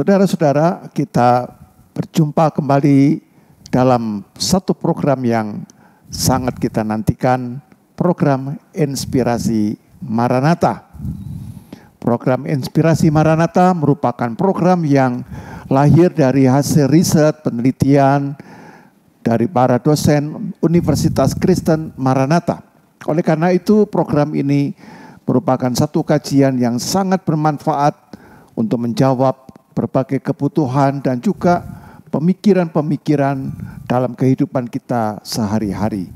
Saudara-saudara, kita berjumpa kembali dalam satu program yang sangat kita nantikan, program Inspirasi Maranatha. Program Inspirasi Maranatha merupakan program yang lahir dari hasil riset penelitian dari para dosen Universitas Kristen Maranatha. Oleh karena itu, program ini merupakan satu kajian yang sangat bermanfaat untuk menjawab berbagai kebutuhan dan juga pemikiran-pemikiran dalam kehidupan kita sehari-hari.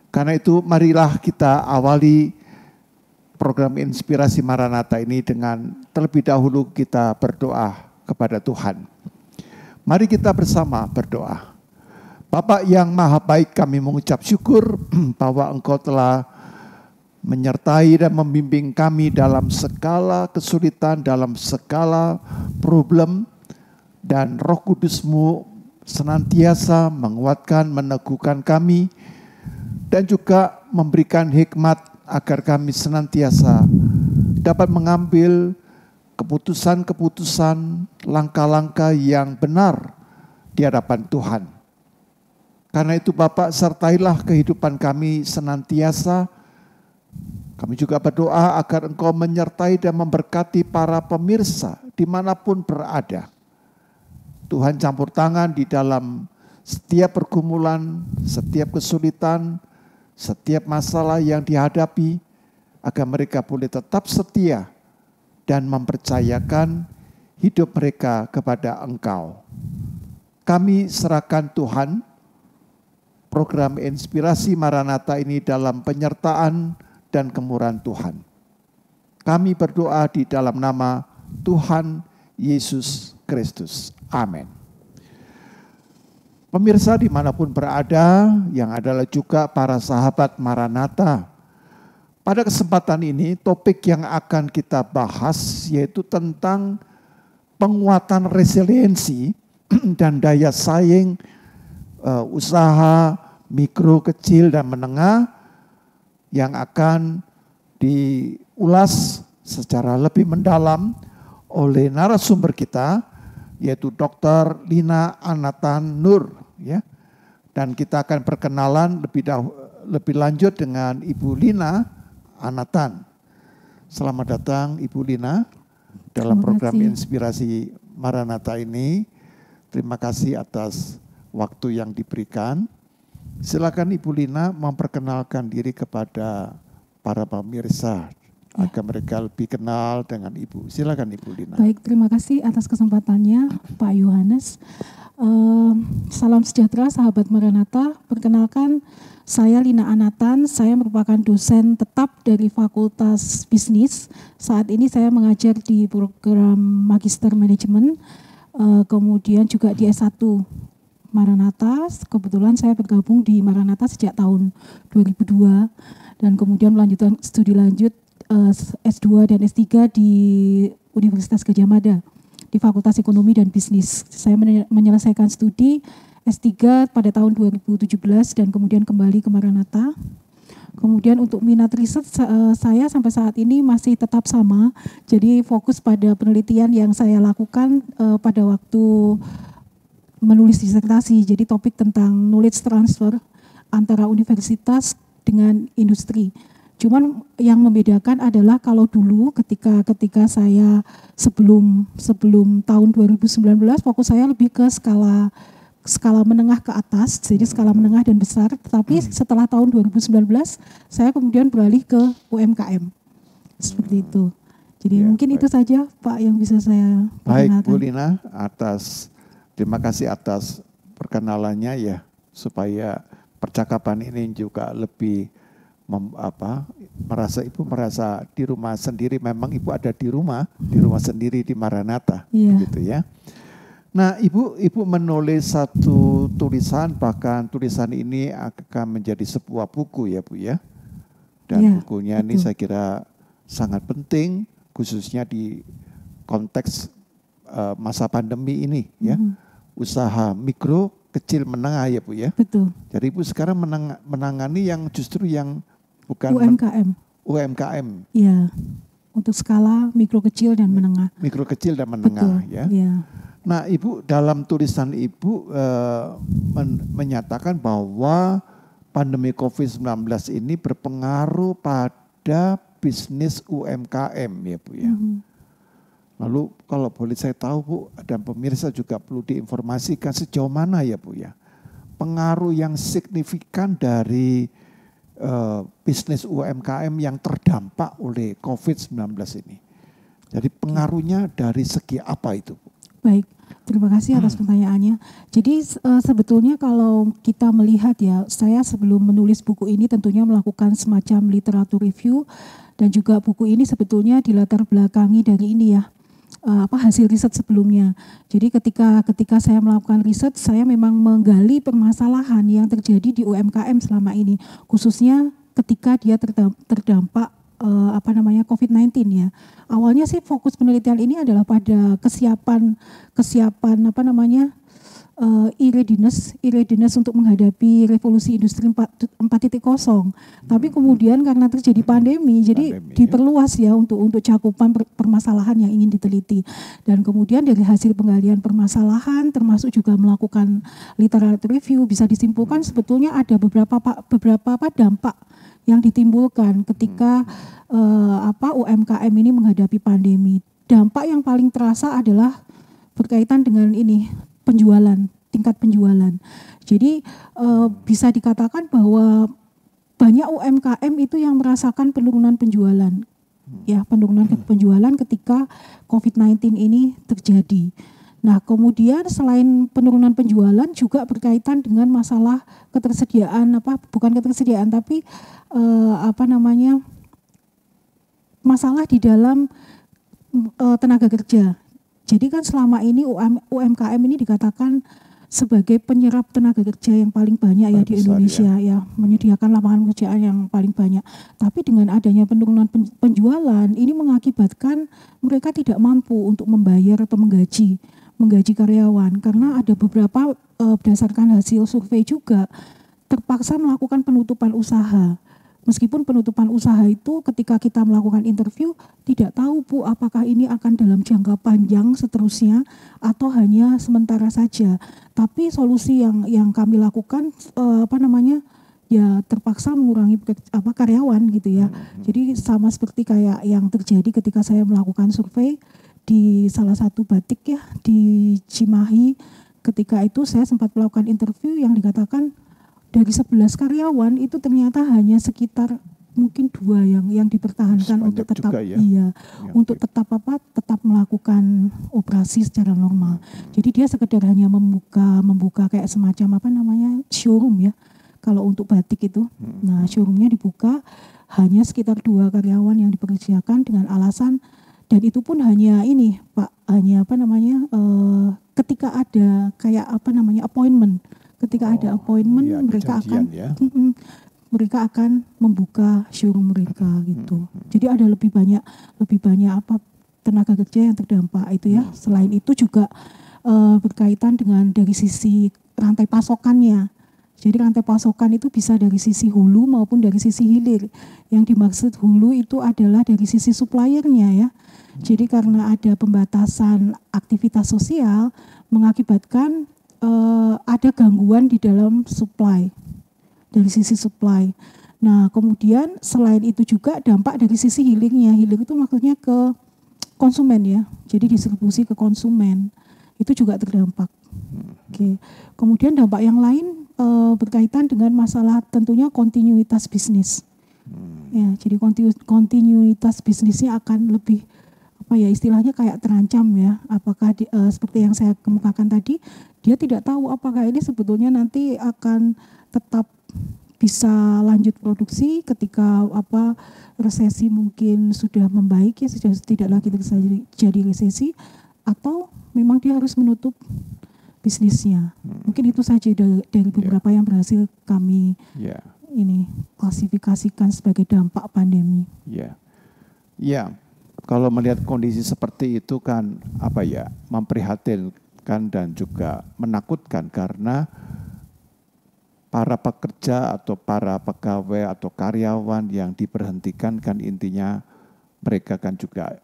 Karena itu, marilah kita awali program Inspirasi Maranatha ini dengan terlebih dahulu kita berdoa kepada Tuhan. Mari kita bersama berdoa. Bapa yang maha baik, kami mengucap syukur bahwa Engkau telah menyertai dan membimbing kami dalam segala kesulitan, dalam segala problem, dan Roh Kudus-Mu senantiasa menguatkan, meneguhkan kami, dan juga memberikan hikmat agar kami senantiasa dapat mengambil keputusan-keputusan, langkah-langkah yang benar di hadapan Tuhan. Karena itu Bapak, sertailah kehidupan kami senantiasa. Kami juga berdoa agar Engkau menyertai dan memberkati para pemirsa dimanapun berada. Tuhan campur tangan di dalam setiap pergumulan, setiap kesulitan, setiap masalah yang dihadapi, agar mereka boleh tetap setia dan mempercayakan hidup mereka kepada Engkau. Kami serahkan Tuhan program Inspirasi Maranatha ini dalam penyertaan dan kemurahan Tuhan. Kami berdoa di dalam nama Tuhan Yesus Kristus. Amin. Pemirsa dimanapun berada, yang adalah juga para sahabat Maranatha, pada kesempatan ini topik yang akan kita bahas yaitu tentang penguatan resiliensi dan daya saing usaha mikro, kecil, dan menengah, yang akan diulas secara lebih mendalam oleh narasumber kita, yaitu Dr. Lina Anatan Nur, ya. Dan kita akan perkenalan lebih lanjut dengan Ibu Lina Anatan. Selamat datang Ibu Lina dalam program Inspirasi Maranatha ini. Terima kasih atas waktu yang diberikan. Silakan Ibu Lina memperkenalkan diri kepada para pemirsa agar mereka lebih kenal dengan Ibu. Silakan Ibu Lina. Baik, terima kasih atas kesempatannya Pak Yohanes. Salam sejahtera sahabat Maranatha. Perkenalkan, saya Lina Anatan. Saya merupakan dosen tetap dari Fakultas Bisnis. Saat ini saya mengajar di program Magister Manajemen, kemudian juga di S1 Maranatha. Kebetulan saya bergabung di Maranatha sejak tahun 2002 dan kemudian melanjutkan studi lanjut S2 dan S3 di Universitas Gadjah Mada di Fakultas Ekonomi dan Bisnis. Saya menyelesaikan studi S3 pada tahun 2017 dan kemudian kembali ke Maranatha. Kemudian untuk minat riset saya sampai saat ini masih tetap sama. Jadi fokus pada penelitian yang saya lakukan pada waktu menulis disertasi, jadi topik tentang knowledge transfer antara universitas dengan industri. Cuman yang membedakan adalah kalau dulu ketika saya sebelum tahun 2019 fokus saya lebih ke skala menengah ke atas, jadi skala menengah dan besar. Tetapi setelah tahun 2019 saya kemudian beralih ke UMKM. Seperti itu. Jadi ya, mungkin baik. Itu saja Pak yang bisa saya perkenalkan. Baik Bu Lina, terima kasih atas perkenalannya ya, supaya percakapan ini juga lebih Ibu merasa di rumah sendiri. Memang Ibu ada di rumah sendiri di Maranatha, gitu ya. Nah, Ibu menulis satu tulisan, bahkan tulisan ini akan menjadi sebuah buku ya Bu ya. Dan bukunya ini saya kira sangat penting, khususnya di konteks masa pandemi ini ya. Usaha mikro, kecil, menengah ya Bu ya. Betul. Jadi Ibu sekarang menangani yang justru yang bukan UMKM. UMKM. Iya. untuk skala mikro kecil dan menengah. Mikro kecil dan menengah. Betul, Ya. ya. Nah, Ibu dalam tulisan Ibu menyatakan bahwa pandemi COVID-19 ini berpengaruh pada bisnis UMKM ya Bu ya. Lalu kalau boleh saya tahu Bu, dan pemirsa juga perlu diinformasikan sejauh mana ya Bu ya, pengaruh yang signifikan dari bisnis UMKM yang terdampak oleh COVID-19 ini. Jadi pengaruhnya dari segi apa itu Bu? Baik, terima kasih atas pertanyaannya. Jadi sebetulnya kalau kita melihat ya, saya sebelum menulis buku ini tentunya melakukan semacam literatur review, dan juga buku ini sebetulnya dilatar belakangi dari ini ya, hasil riset sebelumnya. Jadi ketika saya melakukan riset, saya memang menggali permasalahan yang terjadi di UMKM selama ini, khususnya ketika dia terdampak COVID-19 ya. Awalnya sih fokus penelitian ini adalah pada kesiapan readiness untuk menghadapi revolusi industri 4.0. Tapi kemudian karena terjadi pandemi, jadi diperluas ya untuk cakupan permasalahan yang ingin diteliti. Dan kemudian dari hasil penggalian permasalahan, termasuk juga melakukan literatur review, bisa disimpulkan sebetulnya ada beberapa dampak yang ditimbulkan ketika UMKM ini menghadapi pandemi. Dampak yang paling terasa adalah berkaitan dengan ini, tingkat penjualan. Jadi bisa dikatakan bahwa banyak UMKM itu yang merasakan penurunan penjualan. Ya, penurunan penjualan ketika COVID-19 ini terjadi. Nah, kemudian selain penurunan penjualan juga berkaitan dengan masalah masalah di dalam tenaga kerja. Jadi kan selama ini UMKM ini dikatakan sebagai penyerap tenaga kerja yang paling banyak ya di Indonesia ya, menyediakan lapangan pekerjaan yang paling banyak. Tapi dengan adanya penurunan penjualan ini mengakibatkan mereka tidak mampu untuk membayar atau menggaji karyawan, karena ada beberapa berdasarkan hasil survei juga terpaksa melakukan penutupan usaha. Meskipun penutupan usaha itu ketika kita melakukan interview tidak tahu Bu apakah ini akan dalam jangka panjang seterusnya atau hanya sementara saja. Tapi solusi yang kami lakukan ya terpaksa mengurangi karyawan gitu ya. Jadi sama seperti kayak yang terjadi ketika saya melakukan survei di salah satu batik ya di Cimahi. Ketika itu saya sempat melakukan interview yang dikatakan dari 11 karyawan itu ternyata hanya sekitar mungkin 2 yang dipertahankan untuk tetap untuk tetap melakukan operasi secara normal. Jadi dia sekedar hanya membuka kayak semacam showroom ya. Kalau untuk batik itu. Nah, showroomnya dibuka, hanya sekitar 2 karyawan yang dipekerjakan dengan alasan, dan itu pun hanya ini Pak, hanya ketika ada kayak appointment. Ketika ada appointment ya, mereka akan membuka showroom mereka gitu. Jadi ada lebih banyak tenaga kerja yang terdampak itu ya. Selain itu juga berkaitan dengan dari sisi rantai pasokannya. Jadi rantai pasokan itu bisa dari sisi hulu maupun dari sisi hilir. Yang dimaksud hulu itu adalah dari sisi suppliernya ya. Jadi karena ada pembatasan aktivitas sosial mengakibatkan ada gangguan di dalam supply, dari sisi supply. Nah kemudian selain itu juga dampak dari sisi hilirnya. Hilir itu maksudnya ke konsumen ya, jadi distribusi ke konsumen itu juga terdampak. Oke. Kemudian dampak yang lain berkaitan dengan masalah tentunya kontinuitas bisnis. Ya, jadi kontinuitas bisnisnya akan lebih istilahnya kayak terancam ya. Apakah seperti yang saya kemukakan tadi, dia tidak tahu apakah ini sebetulnya nanti akan tetap bisa lanjut produksi ketika resesi mungkin sudah membaik ya, sudah tidak lagi terjadi resesi, atau memang dia harus menutup bisnisnya. Mungkin itu saja dari beberapa yang berhasil kami ini klasifikasikan sebagai dampak pandemi. Kalau melihat kondisi seperti itu kan memprihatinkan dan juga menakutkan, karena para pekerja atau para pegawai atau karyawan yang diberhentikan kan intinya mereka kan juga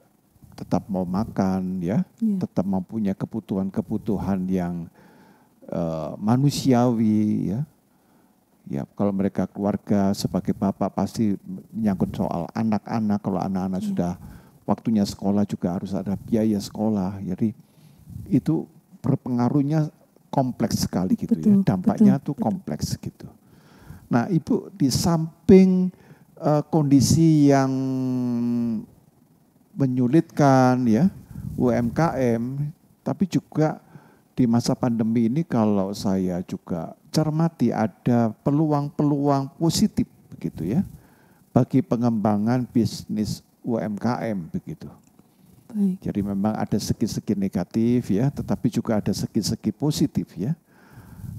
tetap mau makan ya, tetap mempunyai kebutuhan-kebutuhan yang manusiawi ya. Ya, kalau mereka keluarga sebagai bapak pasti menyangkut soal anak-anak. Kalau anak-anak sudah waktunya sekolah juga harus ada biaya sekolah. Jadi itu berpengaruhnya kompleks sekali gitu ya. Dampaknya tuh kompleks gitu. Nah, Ibu di samping kondisi yang menyulitkan ya UMKM, tapi juga di masa pandemi ini kalau saya juga cermati ada peluang-peluang positif begitu ya bagi pengembangan bisnis UMKM begitu. Baik. Jadi memang ada segi-segi negatif ya, tetapi juga ada segi-segi positif ya.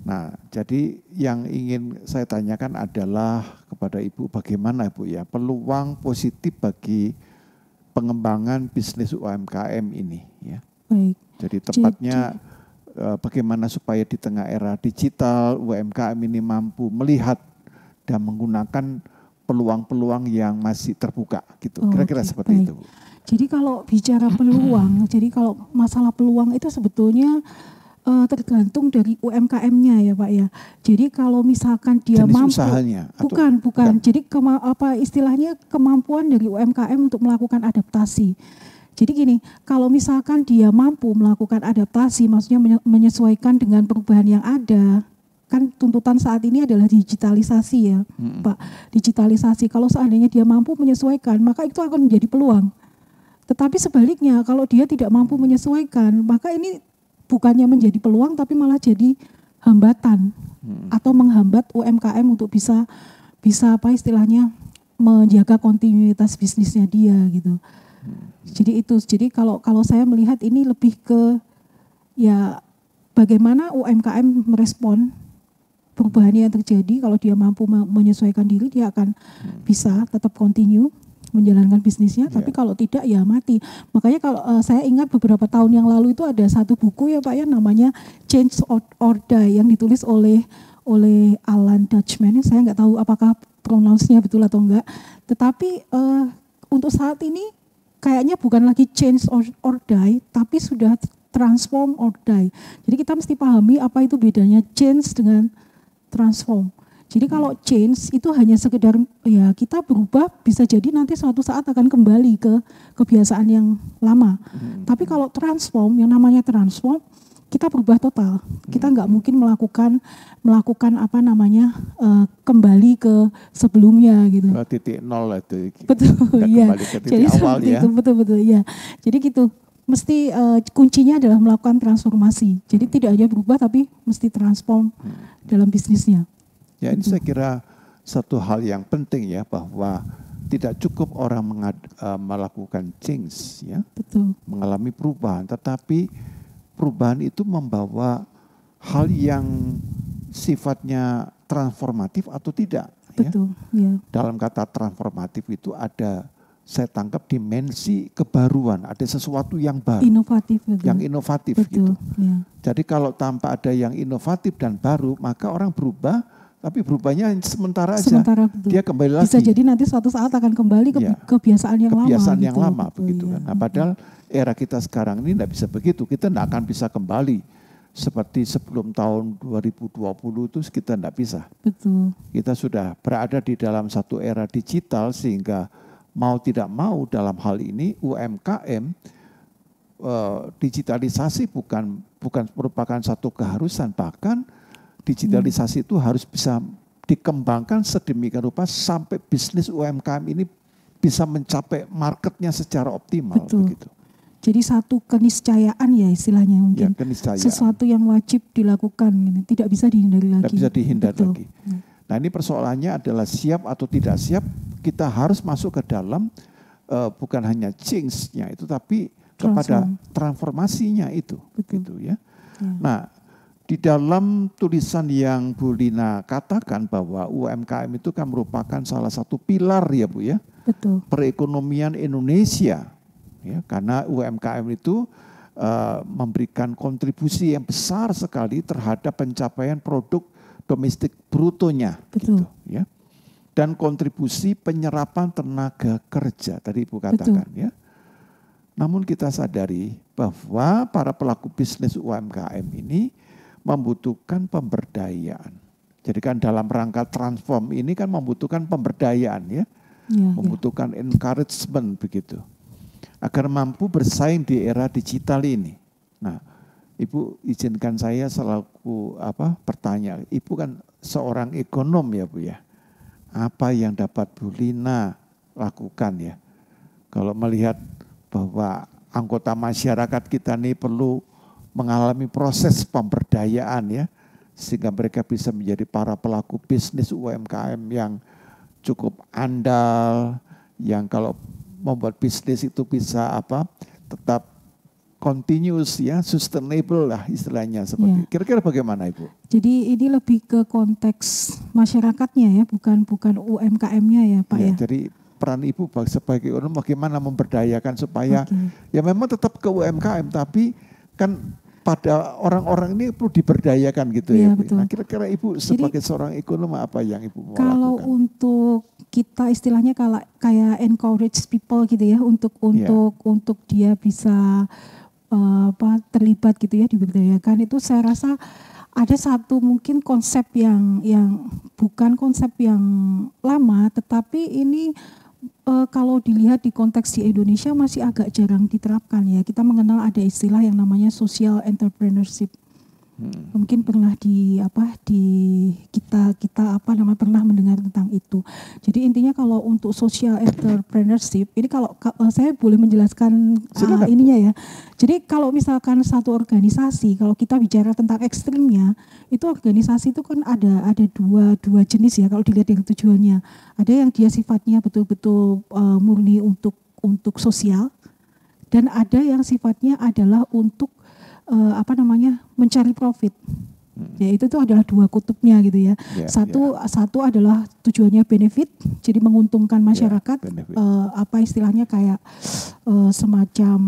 Nah, jadi yang ingin saya tanyakan adalah kepada Ibu bagaimana Ibu ya peluang positif bagi pengembangan bisnis UMKM ini ya. Baik. Jadi tepatnya bagaimana supaya di tengah era digital UMKM ini mampu melihat dan menggunakan peluang-peluang yang masih terbuka gitu. Kira-kira seperti itu. Jadi kalau bicara peluang, jadi kalau masalah peluang itu sebetulnya tergantung dari UMKM-nya ya Pak ya. Jadi kalau misalkan dia jenis mampu, usahanya, bukan. Jadi istilahnya kemampuan dari UMKM untuk melakukan adaptasi. Jadi gini, kalau misalkan dia mampu melakukan adaptasi, maksudnya menyesuaikan dengan perubahan yang ada, kan tuntutan saat ini adalah digitalisasi ya Pak, digitalisasi. Kalau seandainya dia mampu menyesuaikan, maka itu akan menjadi peluang. Tetapi sebaliknya, kalau dia tidak mampu menyesuaikan, maka ini bukannya menjadi peluang tapi malah jadi hambatan atau menghambat UMKM untuk bisa apa istilahnya menjaga kontinuitas bisnisnya dia gitu. Jadi kalau saya melihat ini lebih ke ya bagaimana UMKM merespon perubahan yang terjadi. Kalau dia mampu menyesuaikan diri, dia akan bisa tetap continue menjalankan bisnisnya, tapi kalau tidak ya mati. Makanya kalau saya ingat beberapa tahun yang lalu itu ada satu buku ya Pak ya, namanya Change or Die yang ditulis oleh Alan Dutchman. Saya nggak tahu apakah pronounce-nya betul atau enggak. Tetapi untuk saat ini kayaknya bukan lagi change or die, tapi sudah transform or die. Jadi kita mesti pahami apa itu bedanya change dengan transform. Jadi kalau change itu hanya sekedar ya kita berubah, bisa jadi nanti suatu saat akan kembali ke kebiasaan yang lama. Tapi kalau transform, yang namanya transform, kita berubah total. Kita nggak mungkin melakukan apa namanya kembali ke sebelumnya gitu. Titik nol itu. Betul, iya. Jadi awal ya. Betul, ya. Jadi gitu. Mesti kuncinya adalah melakukan transformasi. Jadi tidak hanya berubah tapi mesti transform dalam bisnisnya. Ya, ini saya kira satu hal yang penting ya, bahwa tidak cukup orang melakukan change ya, mengalami perubahan, tetapi perubahan itu membawa hal yang sifatnya transformatif atau tidak. Betul, ya. Dalam kata transformatif itu ada, saya tangkap dimensi kebaruan, ada sesuatu yang baru, inovatif, betul. Yang inovatif betul, gitu. Ya. Jadi kalau tanpa ada yang inovatif dan baru, maka orang berubah. Tapi berubahnya sementara aja, dia kembali lagi. Bisa jadi nanti suatu saat akan kembali ke kebiasaan yang lama. Kebiasaan yang lama begitu kan. Nah, padahal era kita sekarang ini tidak bisa begitu. Kita tidak akan bisa kembali seperti sebelum tahun 2020 itu kita tidak bisa. Betul. Kita sudah berada di dalam satu era digital sehingga mau tidak mau dalam hal ini UMKM digitalisasi bukan merupakan satu keharusan, bahkan digitalisasi itu harus bisa dikembangkan sedemikian rupa sampai bisnis UMKM ini bisa mencapai marketnya secara optimal. Betul. Begitu. Jadi satu keniscayaan ya istilahnya mungkin. Ya, sesuatu yang wajib dilakukan, tidak bisa dihindari lagi. Tidak bisa dihindari lagi. Nah, ini persoalannya adalah siap atau tidak siap. Kita harus masuk ke dalam bukan hanya change-nya itu, tapi kepada transformasinya itu. Begitu ya. Nah, di dalam tulisan yang Bu Lina katakan bahwa UMKM itu kan merupakan salah satu pilar ya Bu ya. Betul. Perekonomian Indonesia. Ya, karena UMKM itu memberikan kontribusi yang besar sekali terhadap pencapaian produk domestik brutonya. Betul. Gitu, ya. dan kontribusi penyerapan tenaga kerja tadi Ibu katakan ya. Namun kita sadari bahwa para pelaku bisnis UMKM ini membutuhkan pemberdayaan. Jadi kan dalam rangka transform ini kan membutuhkan pemberdayaan ya. Membutuhkan encouragement begitu. Agar mampu bersaing di era digital ini. Nah, Ibu izinkan saya selaku bertanya. Ibu kan seorang ekonom ya Bu ya. Apa yang dapat Bu Lina lakukan ya? Kalau melihat bahwa anggota masyarakat kita ini perlu mengalami proses pemberdayaan ya. Sehingga mereka bisa menjadi para pelaku bisnis UMKM yang cukup andal. Yang kalau membuat bisnis itu bisa tetap continuous ya, sustainable lah istilahnya seperti. Kira-kira bagaimana Ibu? Jadi ini lebih ke konteks masyarakatnya ya, bukan UMKM-nya ya Pak ya. Jadi peran Ibu sebagai ekonom bagaimana memberdayakan supaya ya memang tetap ke UMKM tapi kan pada orang-orang ini perlu diberdayakan gitu ya. Betul. Nah kira-kira Ibu sebagai seorang ekonom apa yang Ibu mau kalau lakukan? Untuk kita istilahnya kayak encourage people gitu ya untuk dia bisa terlibat gitu ya diberdayakan, itu saya rasa ada satu mungkin konsep yang bukan konsep yang lama, tetapi ini kalau dilihat di konteks di Indonesia masih agak jarang diterapkan ya. Kita mengenal ada istilah yang namanya social entrepreneurship. Mungkin pernah kita pernah mendengar tentang itu. Jadi intinya kalau untuk social entrepreneurship ini kalau saya boleh menjelaskan ininya ya. Jadi kalau misalkan satu organisasi, kalau kita bicara tentang ekstrimnya, itu organisasi itu kan ada dua jenis ya kalau dilihat dari tujuannya. Ada yang dia sifatnya betul-betul murni untuk sosial, dan ada yang sifatnya adalah untuk mencari profit. Ya itu tuh adalah dua kutubnya gitu ya. Satu adalah tujuannya benefit, jadi menguntungkan masyarakat. Istilahnya kayak semacam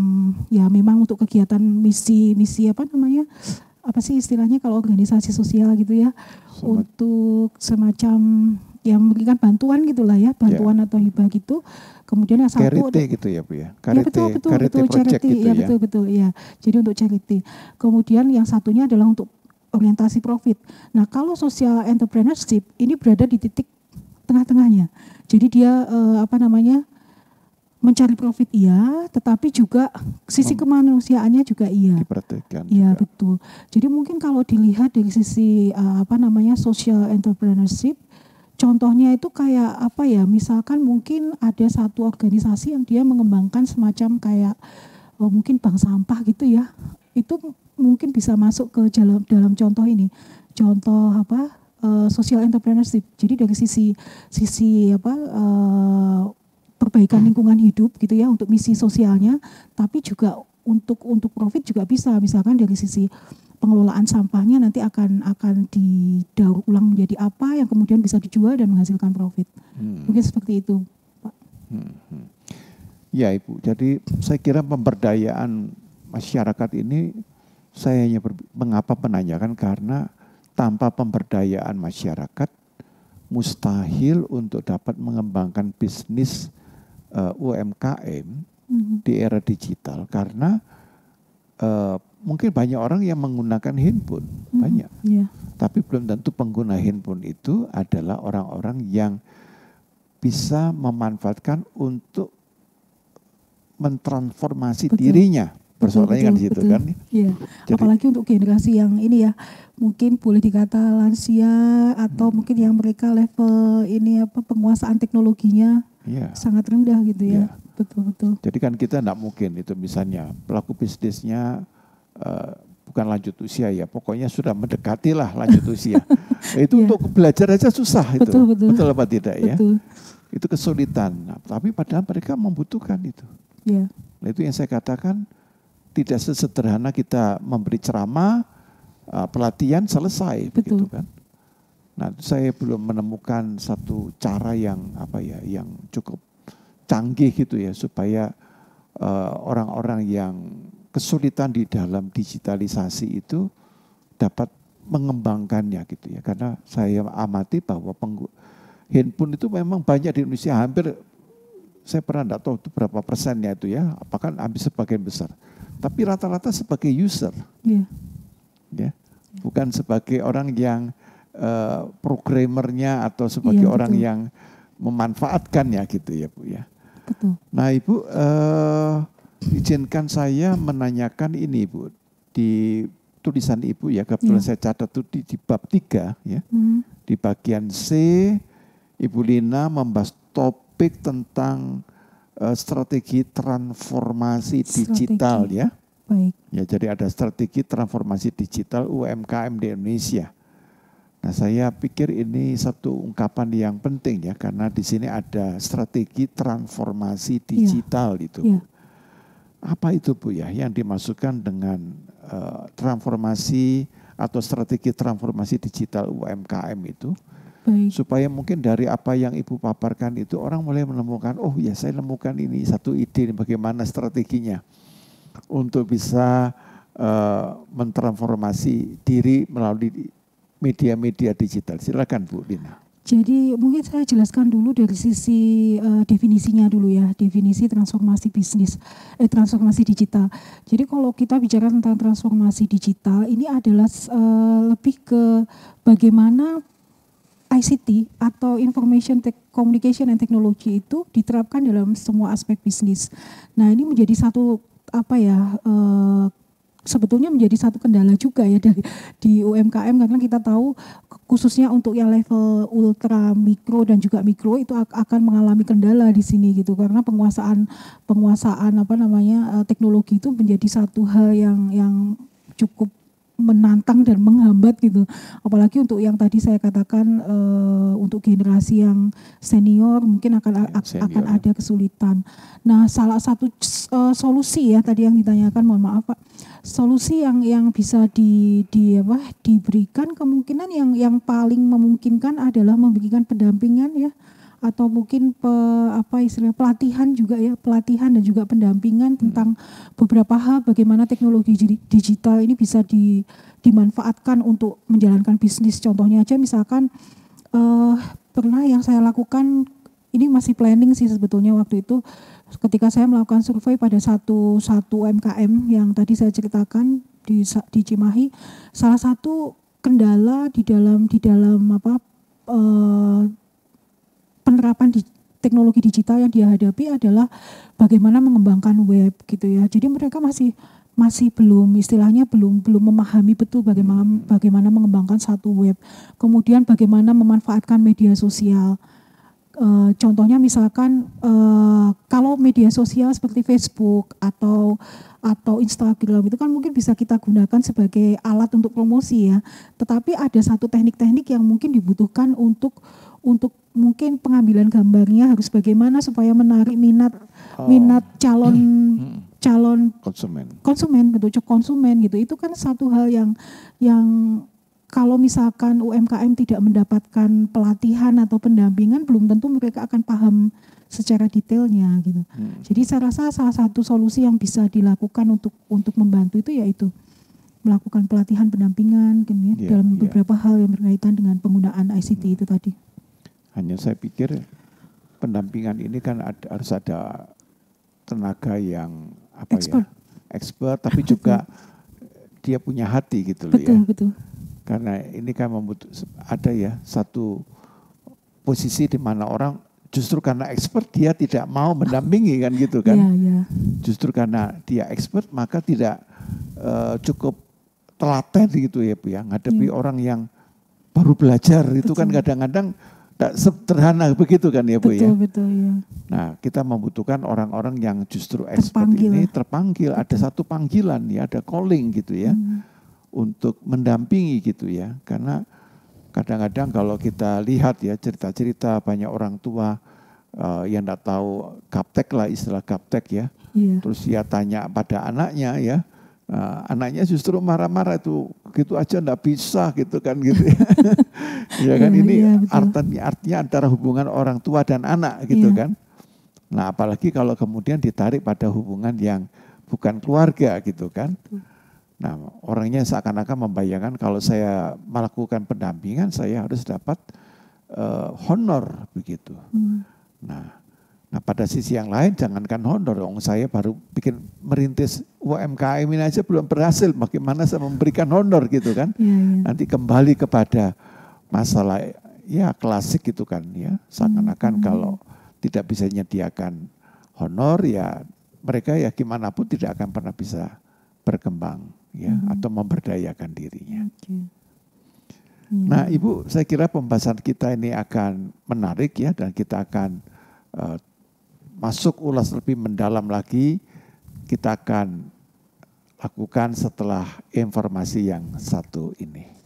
ya memang untuk kegiatan misi apa sih istilahnya kalau organisasi sosial gitu ya, untuk semacam ya memberikan bantuan gitulah ya, bantuan atau hibah gitu. Kemudian yang satu charity gitu ya Bu ya. Betul charity gitu ya. Betul ya. Jadi untuk charity. Kemudian yang satunya adalah untuk orientasi profit. Nah, kalau social entrepreneurship ini berada di titik tengah-tengahnya. Jadi dia mencari profit iya, tetapi juga sisi kemanusiaannya juga iya. Diperhatikan. Iya, betul. Jadi mungkin kalau dilihat dari sisi social entrepreneurship, contohnya itu kayak misalkan mungkin ada satu organisasi yang dia mengembangkan semacam kayak mungkin bank sampah gitu ya. Itu mungkin bisa masuk ke dalam contoh ini. Contoh social entrepreneurship. Jadi dari sisi perbaikan lingkungan hidup gitu ya untuk misi sosialnya, tapi juga untuk profit juga bisa. Misalkan dari sisi pengelolaan sampahnya nanti akan didaur ulang menjadi apa yang kemudian bisa dijual dan menghasilkan profit. Mungkin seperti itu, Pak. Ya Ibu, jadi saya kira pemberdayaan masyarakat ini saya hanya mengapa menanyakan karena tanpa pemberdayaan masyarakat mustahil untuk dapat mengembangkan bisnis UMKM di era digital karena mungkin banyak orang yang menggunakan handphone, banyak. Tapi belum tentu pengguna handphone itu adalah orang-orang yang bisa memanfaatkan untuk mentransformasi dirinya. Persoalannya kan di situ kan. Iya. Apalagi untuk generasi yang ini ya, mungkin boleh dikata lansia atau mungkin yang mereka level ini penguasaan teknologinya sangat rendah gitu ya. Betul. Jadi kan kita tidak mungkin itu misalnya pelaku bisnisnya bukan lanjut usia ya, pokoknya sudah mendekati lah lanjut usia. Itu untuk belajar aja susah itu. Betul apa tidak ya? Itu kesulitan. Nah, tapi padahal mereka membutuhkan itu. Nah, itu yang saya katakan tidak sesederhana kita memberi ceramah, pelatihan selesai begitu kan. Nah, saya belum menemukan satu cara yang yang cukup canggih gitu ya supaya orang-orang yang kesulitan di dalam digitalisasi itu dapat mengembangkannya gitu ya. Karena saya amati bahwa handphone itu memang banyak di Indonesia, hampir saya pernah enggak tahu itu berapa persennya itu ya, apakah hampir sebagian besar. Tapi rata-rata sebagai user, ya, bukan sebagai orang yang programmernya atau sebagai orang yang memanfaatkannya gitu ya Bu ya. Betul. Nah Ibu, izinkan saya menanyakan ini Bu, di tulisan Ibu ya, kebetulan saya catat itu di bab 3 ya, di bagian C, Ibu Lina membahas topik tentang strategi transformasi digital ya. Baik. Ya, jadi ada strategi transformasi digital UMKM di Indonesia. Nah, saya pikir ini satu ungkapan yang penting ya, karena di sini ada strategi transformasi digital itu. Apa itu Bu ya yang dimaksudkan dengan transformasi atau strategi transformasi digital UMKM itu? Baik. Supaya mungkin dari apa yang Ibu paparkan itu orang mulai menemukan, oh ya saya menemukan ini satu ide bagaimana strateginya untuk bisa mentransformasi diri melalui media-media digital. Silakan Bu Lina. Jadi mungkin saya jelaskan dulu dari sisi definisinya dulu ya, definisi transformasi bisnis, transformasi digital. Jadi kalau kita bicara tentang transformasi digital, ini adalah lebih ke bagaimana ICT atau Information Communication and Technology itu diterapkan dalam semua aspek bisnis. Nah ini menjadi satu sebetulnya menjadi satu kendala juga ya di UMKM, karena kita tahu khususnya untuk yang level ultra mikro dan juga mikro itu akan mengalami kendala di sini gitu, karena penguasaan teknologi itu menjadi satu hal yang cukup menantang dan menghambat gitu, apalagi untuk yang tadi saya katakan untuk generasi yang senior mungkin akan ada kesulitan. Nah, salah satu solusi ya tadi yang ditanyakan, mohon maaf Pak, solusi yang bisa diberikan kemungkinan yang paling memungkinkan adalah memberikan pendampingan ya, atau mungkin pelatihan juga ya, pelatihan dan juga pendampingan tentang beberapa hal bagaimana teknologi digital ini bisa dimanfaatkan untuk menjalankan bisnis. Contohnya aja misalkan pernah yang saya lakukan, ini masih planning sih sebetulnya waktu itu, ketika saya melakukan survei pada satu UMKM yang tadi saya ceritakan di Cimahi, salah satu kendala di dalam penerapan teknologi digital yang dia hadapi adalah bagaimana mengembangkan web gitu ya. Jadi mereka masih belum memahami betul bagaimana mengembangkan satu web. Kemudian bagaimana memanfaatkan media sosial. Contohnya misalkan kalau media sosial seperti Facebook atau Instagram itu kan mungkin bisa kita gunakan sebagai alat untuk promosi ya. Tetapi ada satu teknik-teknik yang mungkin dibutuhkan untuk mungkin pengambilan gambarnya harus bagaimana supaya menarik minat calon konsumen gitu. Itu kan satu hal yang kalau misalkan UMKM tidak mendapatkan pelatihan atau pendampingan, belum tentu mereka akan paham secara detailnya gitu. Jadi saya rasa salah satu solusi yang bisa dilakukan untuk membantu itu yaitu melakukan pelatihan pendampingan dalam beberapa hal yang berkaitan dengan penggunaan ICT itu tadi. Hanya saya pikir pendampingan ini kan harus ada tenaga yang expert, tapi juga dia punya hati gitu loh ya. Betul. Karena ini kan ada ya satu posisi di mana orang justru karena expert dia tidak mau mendampingi kan gitu kan. Justru karena dia expert maka tidak cukup telaten gitu ya Bu ya, ngadepi orang yang baru belajar itu kan kadang-kadang tidak sederhana begitu kan ya Bu ya. Betul ya. Nah kita membutuhkan orang-orang yang justru expert ini terpanggil, ada satu panggilan ya, ada calling gitu ya. Untuk mendampingi gitu ya, karena kadang-kadang kalau kita lihat ya cerita-cerita banyak orang tua yang tidak tahu gaptek lah, istilah gaptek ya, terus dia tanya pada anaknya ya, anaknya justru marah-marah itu gitu aja tidak bisa gitu kan gitu ya. Ya kan ini artinya antara hubungan orang tua dan anak gitu kan. Nah apalagi kalau kemudian ditarik pada hubungan yang bukan keluarga gitu kan. Nah orangnya seakan-akan membayangkan kalau saya melakukan pendampingan saya harus dapat honor begitu. Nah pada sisi yang lain jangankan honor, saya baru bikin merintis UMKM ini aja belum berhasil, bagaimana saya memberikan honor gitu kan? Nanti kembali kepada masalah ya klasik gitu kan ya, seakan-akan kalau tidak bisa menyediakan honor ya mereka ya gimana pun tidak akan pernah bisa berkembang ya atau memberdayakan dirinya. Nah Ibu, saya kira pembahasan kita ini akan menarik ya, dan kita akan masuk ulas lebih mendalam lagi. Kita akan lakukan setelah informasi yang satu ini.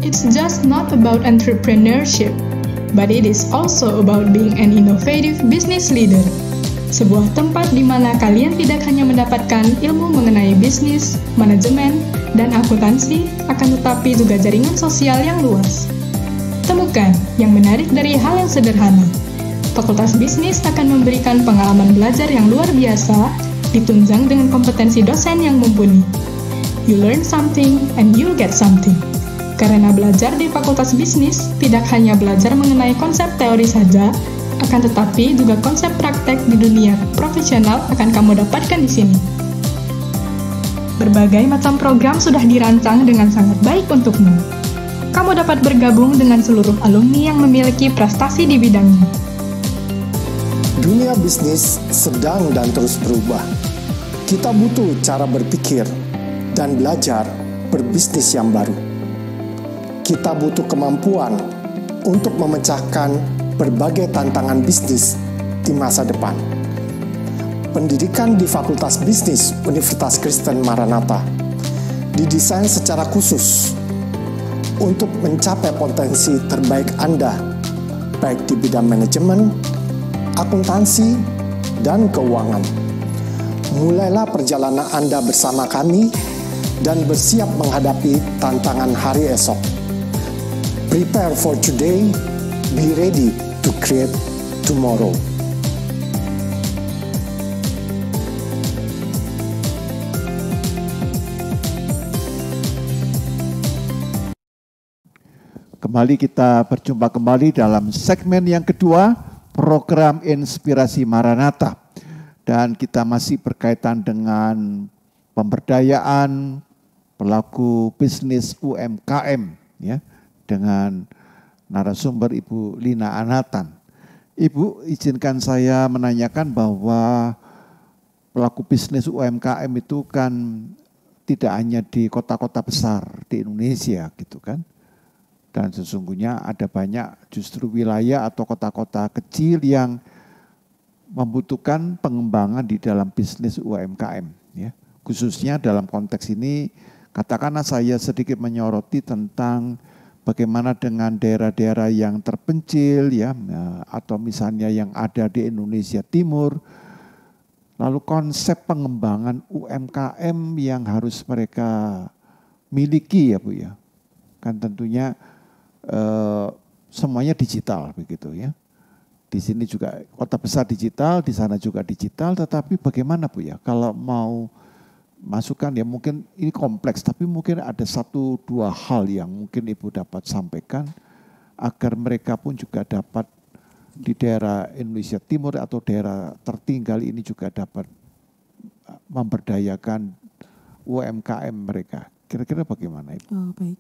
It's just not about entrepreneurship, but it is also about being an innovative business leader. Sebuah tempat di mana kalian tidak hanya mendapatkan ilmu mengenai bisnis, manajemen, dan akuntansi, akan tetapi juga jaringan sosial yang luas. Temukan yang menarik dari hal yang sederhana. Fakultas Bisnis akan memberikan pengalaman belajar yang luar biasa, ditunjang dengan kompetensi dosen yang mumpuni. You learn something and you get something. Karena belajar di Fakultas Bisnis tidak hanya belajar mengenai konsep teori saja, akan tetapi juga konsep praktek di dunia profesional akan kamu dapatkan di sini. Berbagai macam program sudah dirancang dengan sangat baik untukmu. Kamu dapat bergabung dengan seluruh alumni yang memiliki prestasi di bidangnya. Dunia bisnis sedang dan terus berubah. Kita butuh cara berpikir dan belajar berbisnis yang baru. Kita butuh kemampuan untuk memecahkan berbagai tantangan bisnis di masa depan. Pendidikan di Fakultas Bisnis Universitas Kristen Maranatha didesain secara khusus untuk mencapai potensi terbaik Anda, baik di bidang manajemen, akuntansi, dan keuangan. Mulailah perjalanan Anda bersama kami dan bersiap menghadapi tantangan hari esok. Prepare for today, be ready to create tomorrow. Kembali kita berjumpa kembali dalam segmen yang kedua, program Inspirasi Maranatha. Dan kita masih berkaitan dengan pemberdayaan pelaku bisnis UMKM ya, dengan narasumber Ibu Lina Anatan. Ibu, izinkan saya menanyakan bahwa pelaku bisnis UMKM itu kan tidak hanya di kota-kota besar di Indonesia gitu kan. Dan sesungguhnya ada banyak justru wilayah atau kota-kota kecil yang membutuhkan pengembangan di dalam bisnis UMKM ya. Khususnya dalam konteks ini katakanlah saya sedikit menyoroti tentang bagaimana dengan daerah-daerah yang terpencil ya, atau misalnya yang ada di Indonesia Timur. Lalu konsep pengembangan UMKM yang harus mereka miliki ya Bu ya. Kan tentunya semuanya digital begitu ya. Di sini juga kota besar digital, di sana juga digital, tetapi bagaimana Bu ya kalau mau masukan ya, mungkin ini kompleks, tapi mungkin ada 1-2 hal yang mungkin Ibu dapat sampaikan agar mereka pun juga dapat di daerah Indonesia Timur atau daerah tertinggal ini juga dapat memberdayakan UMKM mereka. Kira-kira bagaimana Ibu? Oh, baik.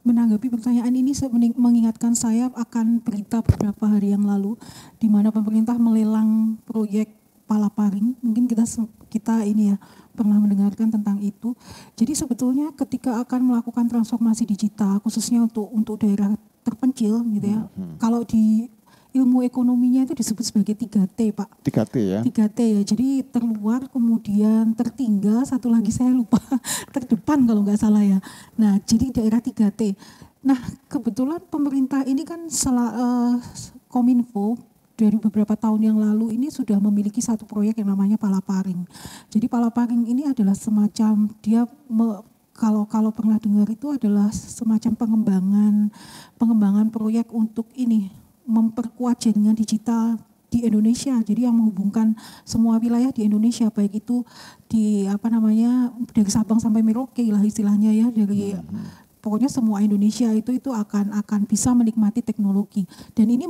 Menanggapi pertanyaan ini mengingatkan saya akan berita beberapa hari yang lalu di mana pemerintah melelang proyek Palaparing. Mungkin kita ini ya pernah mendengarkan tentang itu. Jadi sebetulnya ketika akan melakukan transformasi digital khususnya untuk daerah terpencil gitu ya. Kalau di ilmu ekonominya itu disebut sebagai 3T Pak. 3T ya. 3T ya. Jadi terluar, kemudian tertinggal, satu lagi saya lupa, terdepan kalau nggak salah ya. Nah, jadi daerah 3T. Nah, kebetulan pemerintah ini kan Kominfo dari beberapa tahun yang lalu ini sudah memiliki satu proyek yang namanya Palaparing. Jadi Palaparing ini adalah semacam kalau pernah dengar itu adalah semacam pengembangan proyek untuk ini memperkuat jaringan digital di Indonesia. Jadi yang menghubungkan semua wilayah di Indonesia, baik itu di dari Sabang sampai Merauke lah istilahnya ya, dari pokoknya semua Indonesia itu akan bisa menikmati teknologi. Dan ini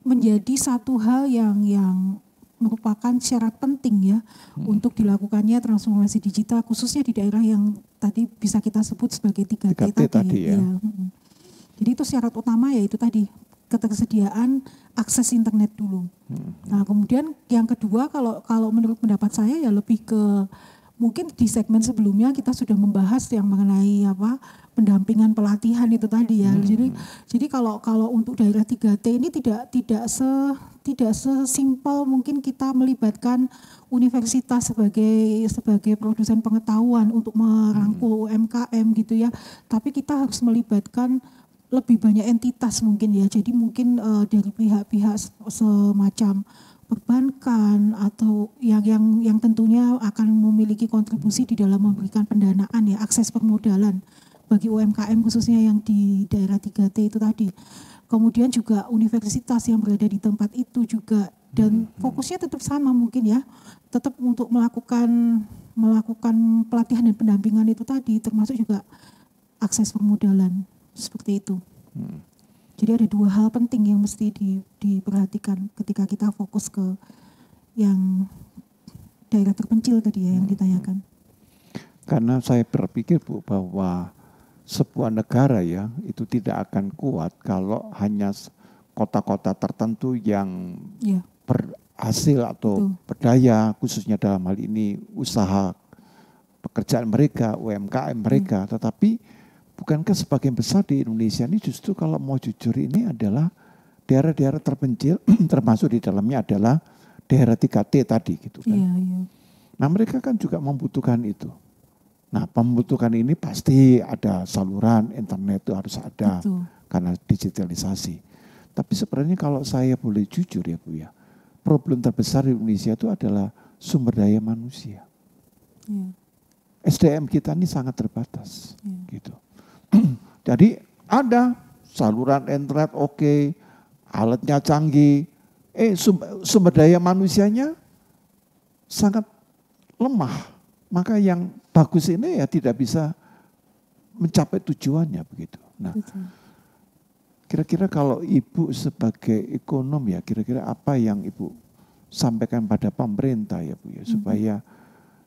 menjadi satu hal yang merupakan syarat penting ya untuk dilakukannya transformasi digital, khususnya di daerah yang tadi bisa kita sebut sebagai 3T tadi ya. Jadi itu syarat utama yaitu tadi ketersediaan akses internet dulu. Nah kemudian yang kedua kalau menurut pendapat saya ya lebih ke mungkin di segmen sebelumnya kita sudah membahas yang mengenai pendampingan pelatihan itu tadi ya. Jadi kalau untuk daerah 3T ini tidak sesimpel mungkin kita melibatkan universitas sebagai produsen pengetahuan untuk merangkul UMKM gitu ya. Tapi kita harus melibatkan lebih banyak entitas mungkin ya. Jadi mungkin dari pihak-pihak semacam perbankan atau yang tentunya akan memiliki kontribusi di dalam memberikan pendanaan ya, akses permodalan bagi UMKM khususnya yang di daerah 3T itu tadi. Kemudian juga universitas yang berada di tempat itu juga, dan fokusnya tetap sama mungkin ya, tetap untuk melakukan pelatihan dan pendampingan itu tadi, termasuk juga akses permodalan seperti itu. Jadi ada dua hal penting yang mesti diperhatikan ketika kita fokus ke yang daerah terpencil tadi ya yang ditanyakan. Karena saya berpikir Bu bahwa sebuah negara ya itu tidak akan kuat kalau hanya kota-kota tertentu yang berhasil atau berdaya, khususnya dalam hal ini usaha pekerjaan mereka, UMKM mereka, tetapi bukankah sebagian besar di Indonesia ini justru kalau mau jujur ini adalah daerah-daerah terpencil, termasuk di dalamnya adalah daerah 3T tadi gitu kan. Nah mereka kan juga membutuhkan itu. Nah membutuhkan ini pasti ada saluran internet itu harus ada. Betul. Karena digitalisasi. Tapi sebenarnya kalau saya boleh jujur ya Bu ya, problem terbesar di Indonesia itu adalah sumber daya manusia. SDM kita ini sangat terbatas gitu. Jadi ada saluran internet oke, alatnya canggih, sumber daya manusianya sangat lemah. Maka yang bagus ini ya tidak bisa mencapai tujuannya begitu. Nah, kira-kira kalau Ibu sebagai ekonom ya, kira-kira apa yang Ibu sampaikan pada pemerintah ya Bu ya, supaya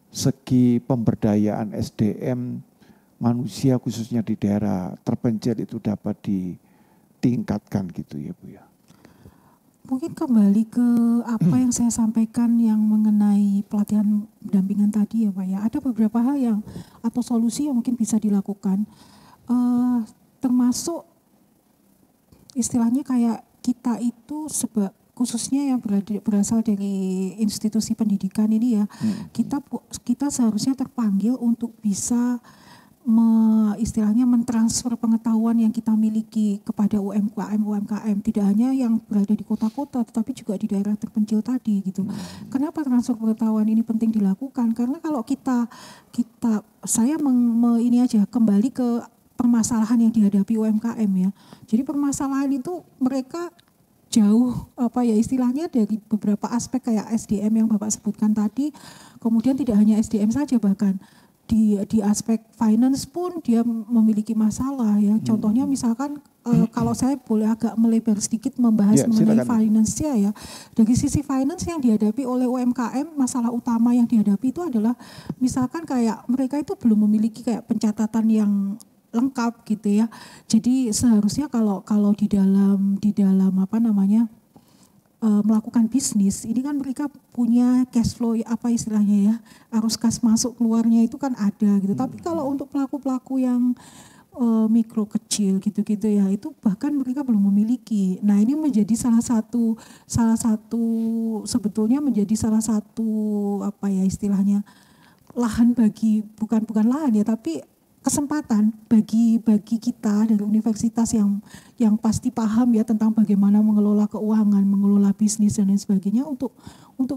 segi pemberdayaan SDM manusia khususnya di daerah terpencil itu dapat ditingkatkan gitu ya Bu ya. Mungkin kembali ke apa yang saya sampaikan yang mengenai pelatihan pendampingan tadi ya Pak ya. Ada beberapa hal atau solusi yang mungkin bisa dilakukan. Termasuk istilahnya kayak kita itu khususnya yang berasal dari institusi pendidikan ini ya. Kita seharusnya terpanggil untuk bisa istilahnya mentransfer pengetahuan yang kita miliki kepada UMKM, tidak hanya yang berada di kota-kota tetapi juga di daerah terpencil tadi gitu. Kenapa transfer pengetahuan ini penting dilakukan? Karena kalau saya ini aja kembali ke permasalahan yang dihadapi UMKM ya. Jadi permasalahan itu mereka jauh istilahnya dari beberapa aspek kayak SDM yang Bapak sebutkan tadi. Kemudian tidak hanya SDM saja, bahkan di aspek finance pun dia memiliki masalah ya. Contohnya misalkan kalau saya boleh agak melebar sedikit membahas mengenai finance ya. Dari sisi finance yang dihadapi oleh UMKM, masalah utama yang dihadapi itu adalah misalkan kayak mereka itu belum memiliki kayak pencatatan yang lengkap gitu ya. Jadi seharusnya kalau di dalam melakukan bisnis, ini kan mereka punya cash flow istilahnya ya, arus kas masuk keluarnya itu kan ada gitu. Tapi kalau untuk pelaku-pelaku yang mikro kecil gitu-gitu ya, itu bahkan mereka belum memiliki. Nah ini menjadi salah satu sebetulnya menjadi salah satu istilahnya lahan bagi bukan lahan ya, tapi kesempatan bagi kita dari universitas yang pasti paham ya tentang bagaimana mengelola keuangan, mengelola bisnis dan lain sebagainya untuk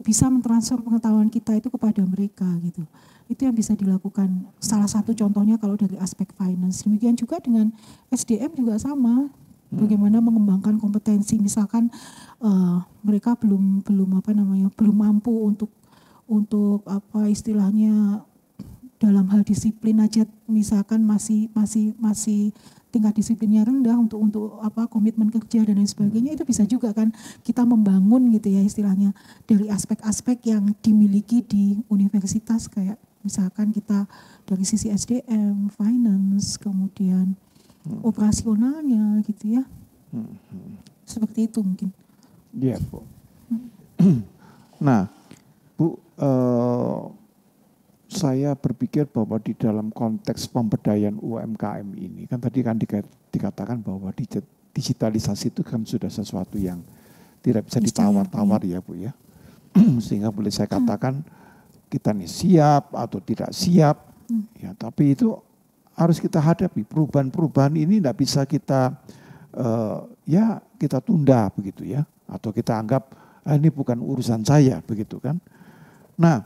bisa mentransfer pengetahuan kita itu kepada mereka gitu. Itu yang bisa dilakukan. Salah satu contohnya kalau dari aspek finance. Demikian juga dengan SDM juga sama. Bagaimana mengembangkan kompetensi, misalkan mereka belum mampu untuk apa istilahnya dalam hal disiplin aja, misalkan masih tingkat disiplinnya rendah untuk apa komitmen kerja dan lain sebagainya, itu bisa juga kan kita membangun gitu ya istilahnya dari aspek-aspek yang dimiliki di universitas, kayak misalkan kita dari sisi SDM, finance, kemudian operasionalnya gitu ya. Seperti itu mungkin. Iya, Bu. Nah, Bu, saya berpikir bahwa di dalam konteks pemberdayaan UMKM ini, kan tadi kan dikatakan bahwa digitalisasi itu kan sudah sesuatu yang tidak bisa ditawar-tawar ya Bu ya. Sehingga boleh saya katakan kita nih siap atau tidak siap, ya, tapi itu harus kita hadapi. Perubahan-perubahan ini tidak bisa kita kita tunda begitu ya, atau kita anggap ini bukan urusan saya begitu kan. Nah,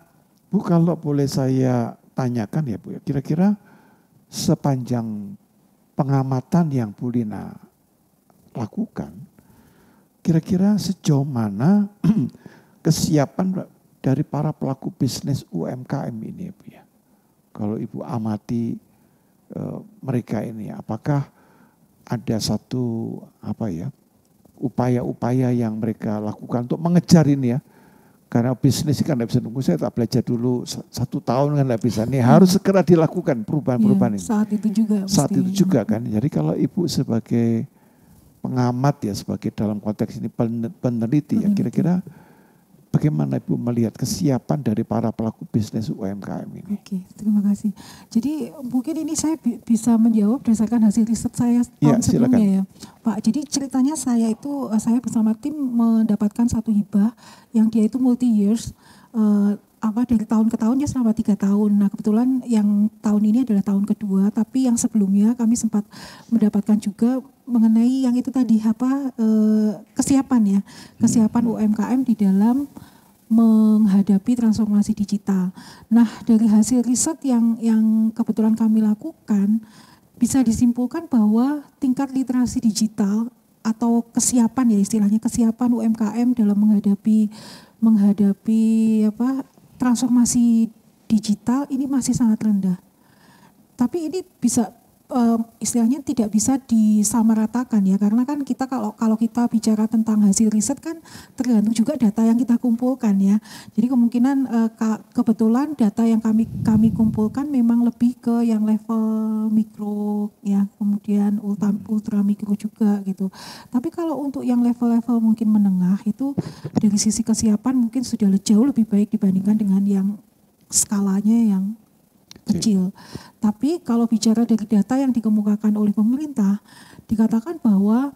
Bu, kalau boleh saya tanyakan ya Bu, kira-kira sepanjang pengamatan yang Bu Lina lakukan, kira-kira sejauh mana kesiapan dari para pelaku bisnis UMKM ini Bu ya? Kalau Ibu amati mereka ini, apakah ada satu upaya-upaya yang mereka lakukan untuk mengejar ini ya? Karena bisnis kan tidak bisa nunggu, saya tak belajar dulu 1 tahun kan tidak bisa. Ini harus segera dilakukan perubahan-perubahan ini. Saat itu juga kan. Jadi kalau Ibu sebagai pengamat ya, sebagai dalam konteks ini peneliti ya, kira-kira bagaimana Ibu melihat kesiapan dari para pelaku bisnis UMKM ini? Oke, terima kasih. Jadi mungkin ini saya bisa menjawab berdasarkan hasil riset saya tahun sebelumnya ya, Pak. Jadi ceritanya saya bersama tim mendapatkan satu hibah yang dia itu multi years, dari tahun ke tahun ya selama 3 tahun. Nah kebetulan yang tahun ini adalah tahun kedua, tapi yang sebelumnya kami sempat mendapatkan juga mengenai yang itu tadi kesiapan UMKM di dalam menghadapi transformasi digital. Nah dari hasil riset yang kebetulan kami lakukan, bisa disimpulkan bahwa tingkat literasi digital atau kesiapan ya istilahnya, kesiapan UMKM dalam menghadapi transformasi digital ini masih sangat rendah. Tapi ini bisa istilahnya tidak bisa disamaratakan ya, karena kan kita kalau kita bicara tentang hasil riset kan tergantung juga data yang kita kumpulkan ya. Jadi kemungkinan kebetulan data yang kami kumpulkan memang lebih ke yang level mikro ya, kemudian ultra mikro juga gitu. Tapi kalau untuk yang level-level mungkin menengah itu dari sisi kesiapan mungkin sudah jauh lebih baik dibandingkan dengan yang skalanya yang kecil. Tapi kalau bicara dari data yang dikemukakan oleh pemerintah, dikatakan bahwa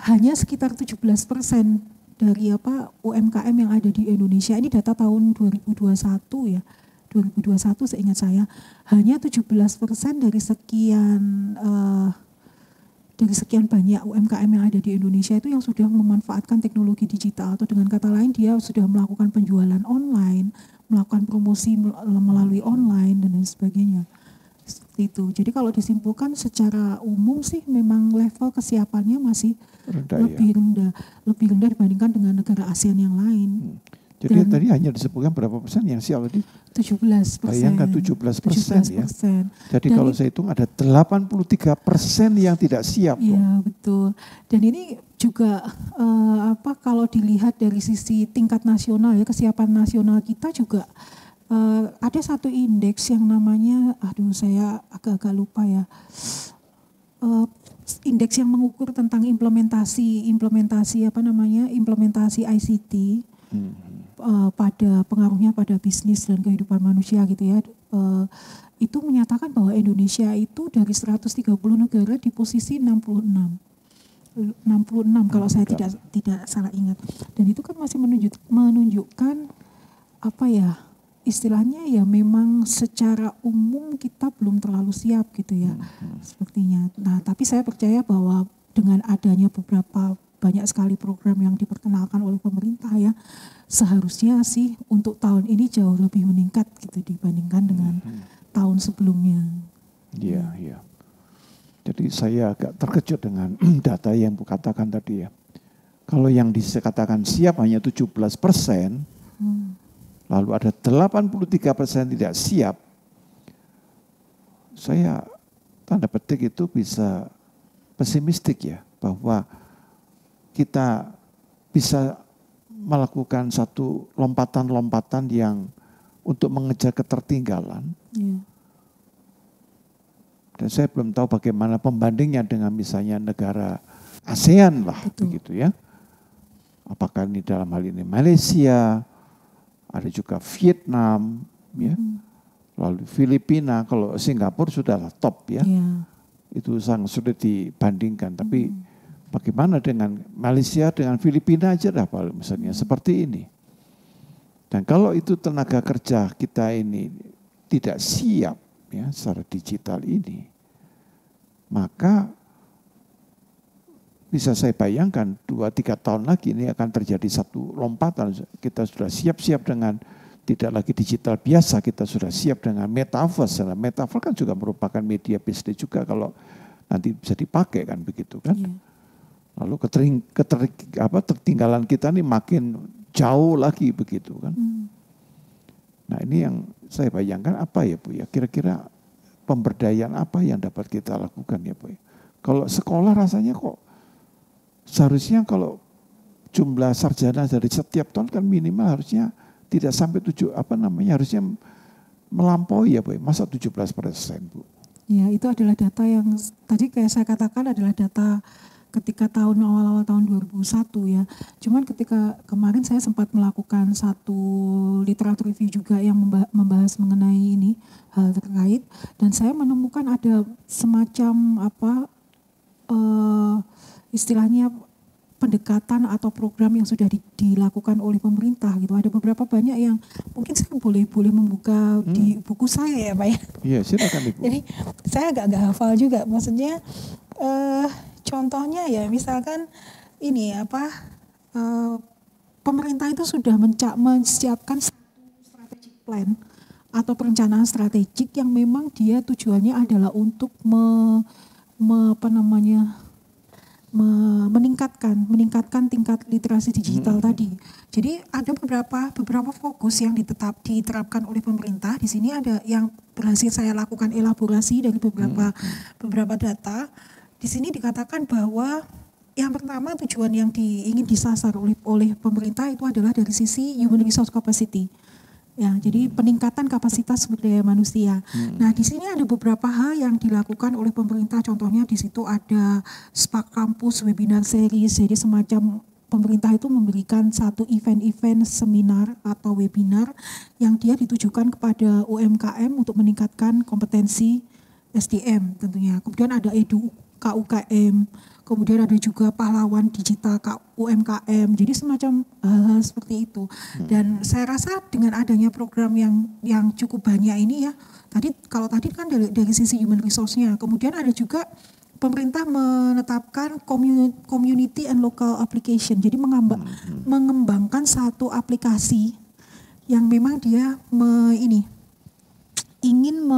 hanya sekitar 17% dari UMKM yang ada di Indonesia, ini data tahun 2021 ya, 2021 seingat saya, hanya 17% dari sekian banyak UMKM yang ada di Indonesia itu yang sudah memanfaatkan teknologi digital, atau dengan kata lain dia sudah melakukan penjualan online, melakukan promosi melalui online dan lain sebagainya. Seperti itu. Jadi kalau disimpulkan secara umum sih memang level kesiapannya masih lebih rendah dibandingkan dengan negara ASEAN yang lain. Jadi tadi hanya disebutkan berapa persen yang siap tadi? 17%. Bayangkan 17% ya. Jadi kalau saya hitung ada 83% yang tidak siap. Iya betul. Dan ini juga kalau dilihat dari sisi tingkat nasional ya, kesiapan nasional kita juga ada satu indeks yang namanya, saya agak-agak lupa ya. Indeks yang mengukur tentang implementasi ICT. Pada pengaruhnya pada bisnis dan kehidupan manusia gitu ya, itu menyatakan bahwa Indonesia itu dari 130 negara di posisi 66 kalau saya tidak salah ingat, dan itu kan masih menunjukkan istilahnya ya memang secara umum kita belum terlalu siap gitu ya sepertinya. Nah tapi saya percaya bahwa dengan adanya beberapa banyak sekali program yang diperkenalkan oleh pemerintah ya, seharusnya sih untuk tahun ini jauh lebih meningkat gitu dibandingkan dengan tahun sebelumnya. Iya, iya. Jadi saya agak terkejut dengan data yang Bu katakan tadi ya. Kalau yang dikatakan siap hanya 17%, lalu ada 83% tidak siap, saya tanda petik itu bisa pesimistik ya, bahwa kita bisa melakukan satu lompatan-lompatan yang untuk mengejar ketertinggalan. Yeah. Dan saya belum tahu bagaimana pembandingnya dengan misalnya negara ASEAN lah, begitu ya. Apakah ini dalam hal ini Malaysia, ada juga Vietnam, ya, lalu Filipina. Kalau Singapura sudahlah top ya, itu sangat sulit dibandingkan. Tapi bagaimana dengan Malaysia, dengan Filipina aja dah misalnya seperti ini. Dan kalau itu tenaga kerja kita ini tidak siap ya secara digital ini, maka bisa saya bayangkan 2-3 tahun lagi ini akan terjadi satu lompatan. Kita sudah siap-siap dengan tidak lagi digital biasa, kita sudah siap dengan metaverse. Nah, metaverse kan juga merupakan media bisnis juga kalau nanti bisa dipakai kan begitu kan. Lalu ketertinggalan kita ini makin jauh lagi begitu kan. Nah ini yang saya bayangkan apa ya Bu ya, kira-kira pemberdayaan apa yang dapat kita lakukan ya Bu ya. Kalau sekolah rasanya kok seharusnya kalau jumlah sarjana dari setiap tahun kan minimal harusnya tidak sampai harusnya melampaui ya Bu, masa 17% Bu. Ya itu adalah data yang tadi kayak saya katakan adalah data ketika awal-awal tahun 2001 ya. Cuman ketika kemarin saya sempat melakukan satu literatur review juga yang membahas mengenai ini hal terkait, dan saya menemukan ada semacam istilahnya pendekatan atau program yang sudah dilakukan oleh pemerintah gitu. Ada beberapa banyak yang mungkin saya boleh membuka di buku saya ya Pak ya. Iya silakan Ibu. Jadi saya agak hafal juga, maksudnya contohnya ya misalkan ini pemerintah itu sudah menyiapkan satu strategic plan atau perencanaan strategik yang memang dia tujuannya adalah untuk meningkatkan tingkat literasi digital tadi. Jadi ada beberapa fokus yang diterapkan oleh pemerintah. Di sini ada yang berhasil saya lakukan elaborasi dari beberapa data. Di sini dikatakan bahwa yang pertama tujuan yang ingin disasar oleh pemerintah itu adalah dari sisi human resource capacity. Ya, jadi peningkatan kapasitas sumber daya manusia. Nah, di sini ada beberapa hal yang dilakukan oleh pemerintah. Contohnya di situ ada Spark Campus Webinar Series. Jadi semacam pemerintah itu memberikan satu event-event seminar atau webinar yang dia ditujukan kepada UMKM untuk meningkatkan kompetensi SDM tentunya. Kemudian ada Edu KUKM, kemudian ada juga pahlawan digital UMKM, jadi semacam hal-hal seperti itu. Dan saya rasa dengan adanya program yang cukup banyak ini ya, kalau tadi kan dari sisi human resource-nya, kemudian ada juga pemerintah menetapkan community and local application, jadi mengembangkan satu aplikasi yang memang dia ingin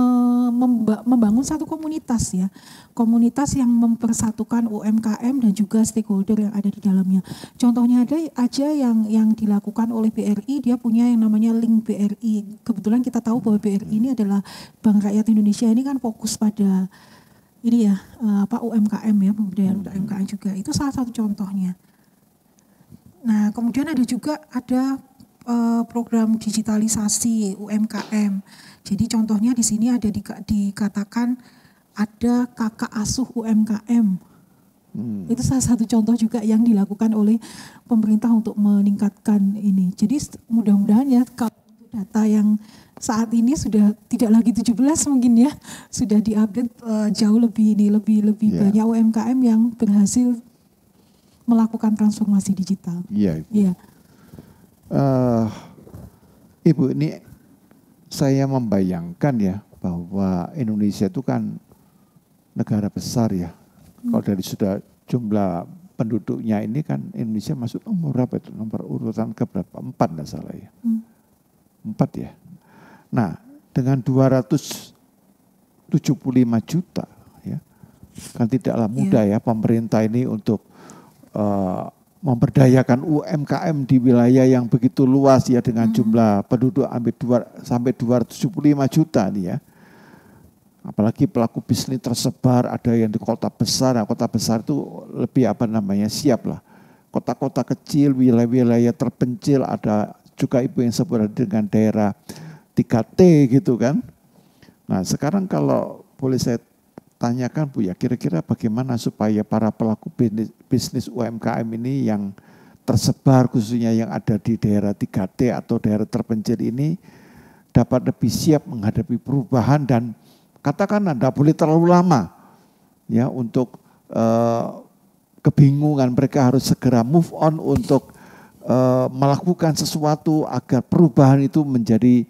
membangun satu komunitas ya, komunitas yang mempersatukan UMKM dan juga stakeholder yang ada di dalamnya. Contohnya ada aja yang dilakukan oleh BRI, dia punya yang namanya Link BRI. Kebetulan kita tahu bahwa BRI ini adalah Bank Rakyat Indonesia, ini kan fokus pada ini ya UMKM ya, pemberdayaan UMKM juga. Itu salah satu contohnya. Nah, kemudian ada program digitalisasi UMKM. Jadi contohnya di sini ada dikatakan ada kakak asuh UMKM. Itu salah satu contoh juga yang dilakukan oleh pemerintah untuk meningkatkan ini. Jadi mudah-mudahan ya kalau data yang saat ini sudah tidak lagi 17 mungkin ya, sudah diupdate jauh lebih banyak UMKM yang berhasil melakukan transformasi digital. Iya. Iya. Ibu, ini saya membayangkan ya bahwa Indonesia itu kan negara besar ya. Kalau dari sudah jumlah penduduknya ini kan Indonesia masuk nomor berapa itu? Nomor urutan ke berapa? 4 enggak salah ya. 4 ya. Nah, dengan 275 juta ya. Kan tidaklah mudah ya pemerintah ini untuk memberdayakan UMKM di wilayah yang begitu luas ya dengan jumlah penduduk sampai 275 juta nih ya. Apalagi pelaku bisnis tersebar, ada yang di kota besar. Nah, kota besar itu lebih siap lah. Kota-kota kecil, wilayah-wilayah terpencil, ada juga ibu yang sebut dengan daerah 3T gitu kan. Nah sekarang kalau boleh saya tanyakan Bu ya, kira-kira bagaimana supaya para pelaku bisnis UMKM ini yang tersebar khususnya yang ada di daerah 3T atau daerah terpencil ini dapat lebih siap menghadapi perubahan dan katakanlah tidak boleh terlalu lama ya untuk kebingungan, mereka harus segera move on untuk melakukan sesuatu agar perubahan itu menjadi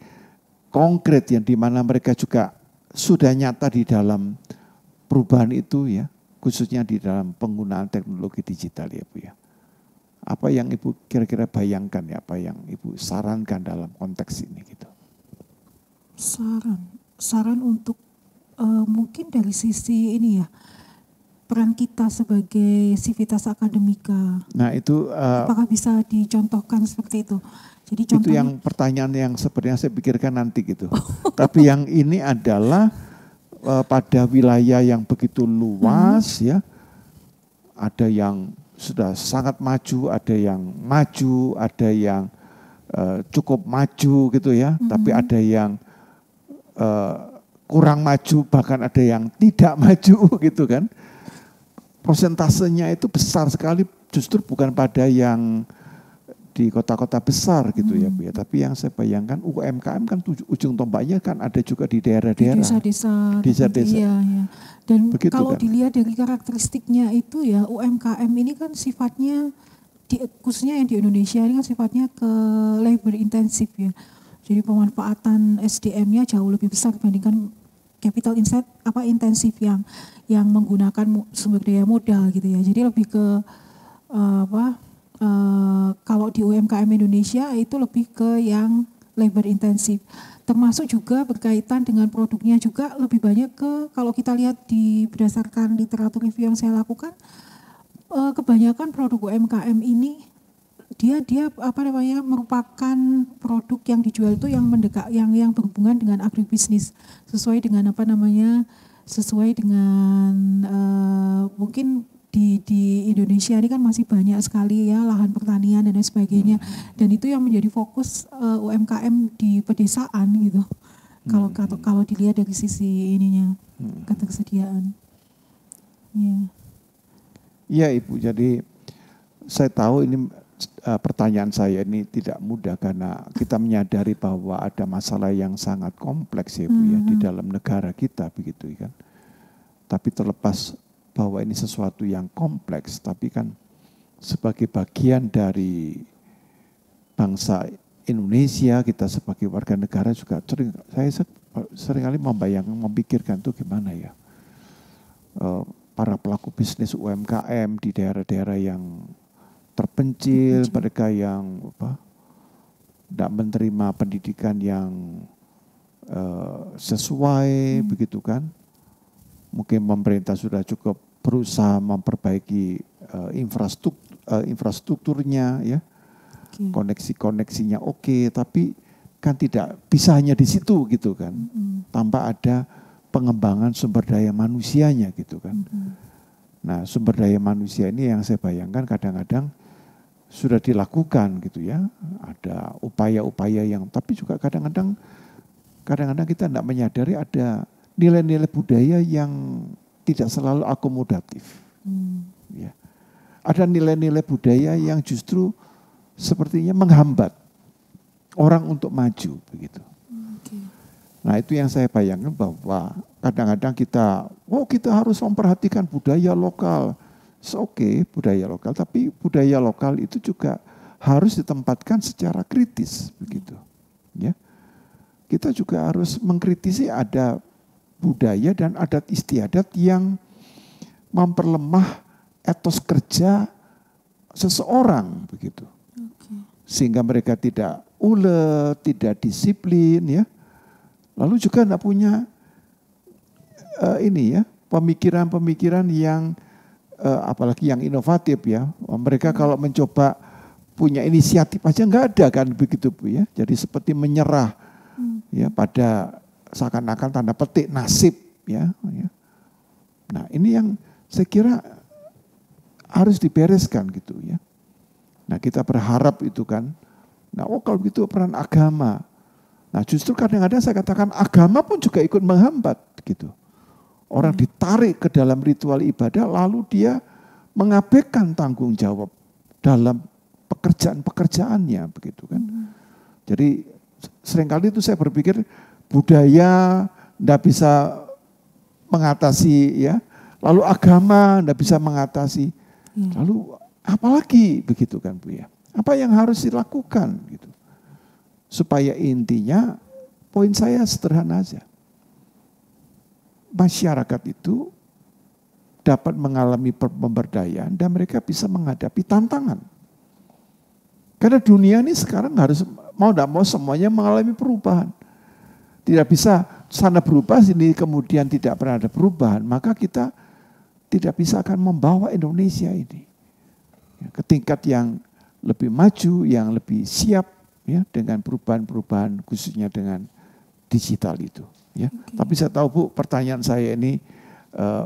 konkret yang dimana mereka juga sudah nyata di dalam perubahan itu ya, khususnya di dalam penggunaan teknologi digital ya Bu ya. Apa yang Ibu kira-kira bayangkan ya, apa yang Ibu sarankan dalam konteks ini gitu? Saran untuk mungkin dari sisi ini ya, peran kita sebagai sivitas akademika. Nah itu apakah bisa dicontohkan seperti itu? Jadi itu yang pertanyaan yang sebenarnya saya pikirkan nanti gitu. Tapi yang ini adalah pada wilayah yang begitu luas ya, ada yang sudah sangat maju, ada yang maju, ada yang cukup maju gitu ya, tapi ada yang kurang maju, bahkan ada yang tidak maju gitu kan. Prosentasenya itu besar sekali, justru bukan pada yang di kota-kota besar gitu ya Bu ya. Tapi yang saya bayangkan UMKM kan ujung tombaknya kan ada juga di daerah-daerah. Desa-desa. Iya, iya. Dan begitu kalau kan? Dilihat dari karakteristiknya itu ya, UMKM ini kan sifatnya, khususnya yang di Indonesia ini kan sifatnya ke labor intensif ya. Jadi pemanfaatan SDM-nya jauh lebih besar dibandingkan capital intensif yang menggunakan sumber daya modal gitu ya. Jadi lebih ke kalau di UMKM Indonesia itu lebih ke yang labor intensif. Termasuk juga berkaitan dengan produknya juga lebih banyak ke, kalau kita lihat berdasarkan literatur review yang saya lakukan, kebanyakan produk UMKM ini dia merupakan produk yang dijual itu yang yang berhubungan dengan agribisnis, sesuai dengan mungkin di Indonesia ini kan masih banyak sekali ya lahan pertanian dan lain sebagainya, dan itu yang menjadi fokus UMKM di pedesaan gitu. Kalau dilihat dari sisi ininya, ketersediaan. Iya Ibu, jadi saya tahu ini pertanyaan saya ini tidak mudah karena kita menyadari bahwa ada masalah yang sangat kompleks ya Bu ya di dalam negara kita begitu kan. Tapi terlepas bahwa ini sesuatu yang kompleks, tapi kan sebagai bagian dari bangsa Indonesia, kita sebagai warga negara juga saya seringkali memikirkan itu gimana ya para pelaku bisnis UMKM di daerah-daerah yang terpencil, mereka yang tidak menerima pendidikan yang sesuai begitu kan. Mungkin pemerintah sudah cukup berusaha memperbaiki infrastrukturnya ya. Koneksi-koneksinya oke, tapi kan tidak bisa hanya di situ gitu kan. Tanpa ada pengembangan sumber daya manusianya gitu kan. Nah, sumber daya manusia ini yang saya bayangkan kadang-kadang sudah dilakukan gitu ya. Ada upaya-upaya yang, tapi juga kadang-kadang kita tidak menyadari ada nilai-nilai budaya yang tidak selalu akomodatif. Ya. Ada nilai-nilai budaya yang justru sepertinya menghambat orang untuk maju begitu. Nah itu yang saya bayangkan bahwa kadang-kadang kita harus memperhatikan budaya lokal. Oke, budaya lokal, tapi budaya lokal itu juga harus ditempatkan secara kritis begitu. Ya. kita juga harus mengkritisi ada budaya dan adat istiadat yang memperlemah etos kerja seseorang begitu. Sehingga mereka tidak ulet, tidak disiplin ya. Lalu juga tidak punya pemikiran-pemikiran yang apalagi yang inovatif ya. Mereka kalau mencoba punya inisiatif aja nggak ada kan begitu Bu ya. Jadi seperti menyerah ya pada seakan-akan tanda petik nasib ya. Nah ini yang saya kira harus dibereskan gitu ya. Nah kita berharap itu kan. Nah kalau gitu peran agama. Nah justru kadang-kadang saya katakan agama pun juga ikut menghambat gitu. Orang ditarik ke dalam ritual ibadah lalu dia mengabaikan tanggung jawab dalam pekerjaan-pekerjaannya begitu kan. Jadi seringkali itu saya berpikir budaya tidak bisa mengatasi ya. Lalu agama tidak bisa mengatasi. Lalu apalagi begitu kan Bu ya. Apa yang harus dilakukan gitu. Supaya intinya poin saya sederhana aja. Masyarakat itu dapat mengalami pemberdayaan dan mereka bisa menghadapi tantangan. Karena dunia ini sekarang harus mau tidak mau semuanya mengalami perubahan. Tidak bisa sana berubah sini kemudian tidak pernah ada perubahan. Maka kita tidak bisa akan membawa Indonesia ini ke tingkat yang lebih maju, yang lebih siap ya dengan perubahan-perubahan khususnya dengan digital itu. Ya. Tapi saya tahu Bu, pertanyaan saya ini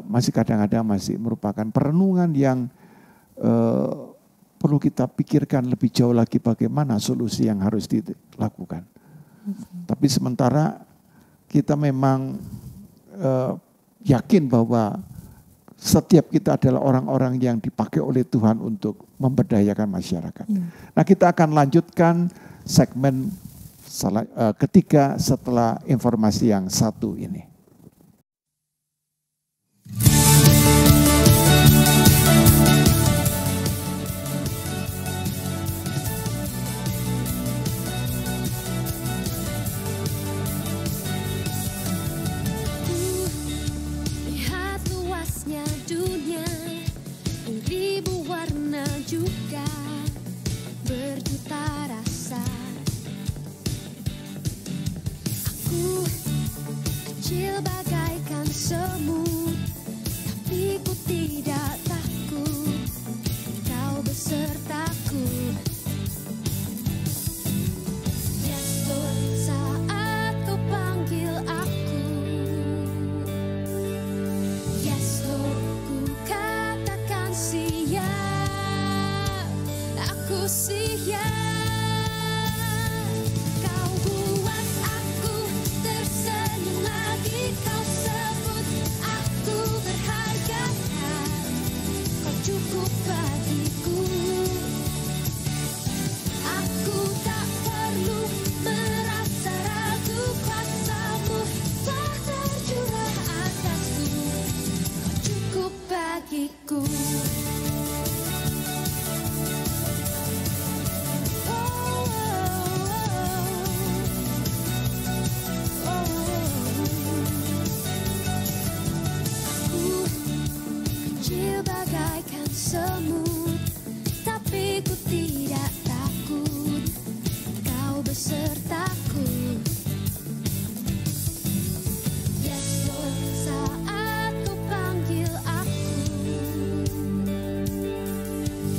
masih kadang-kadang masih merupakan perenungan yang perlu kita pikirkan lebih jauh lagi bagaimana solusi yang harus dilakukan. Tapi sementara kita memang yakin bahwa setiap kita adalah orang-orang yang dipakai oleh Tuhan untuk memberdayakan masyarakat. Nah kita akan lanjutkan segmen ketiga setelah informasi yang satu ini. Lihat luasnya dunia, ribu warna juga berjuta rasa. Aku kecil bagaikan semut, tapi ku tidak takut, kau besertaku. Yes Lord, saat kau panggil aku. Yes Lord, ku katakan siap, aku siap. Cukup bagiku, aku tak perlu merasa ragu, kuasa-Mu telah tercurah atasku, Kau cukup bagiku. Bagaikan semut, tapi ku tidak takut, kau besertaku. Yes Lord, saat kau panggil aku.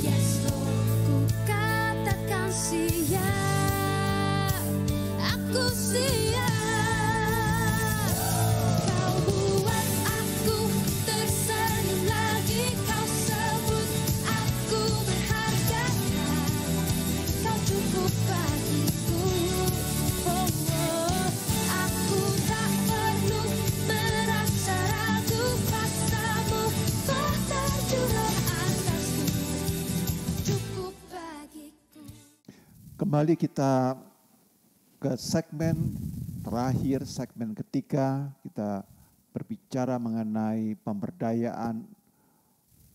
Yes Lord, ku katakan siap, aku siap. Kembali kita ke segmen terakhir, segmen ketiga, kita berbicara mengenai pemberdayaan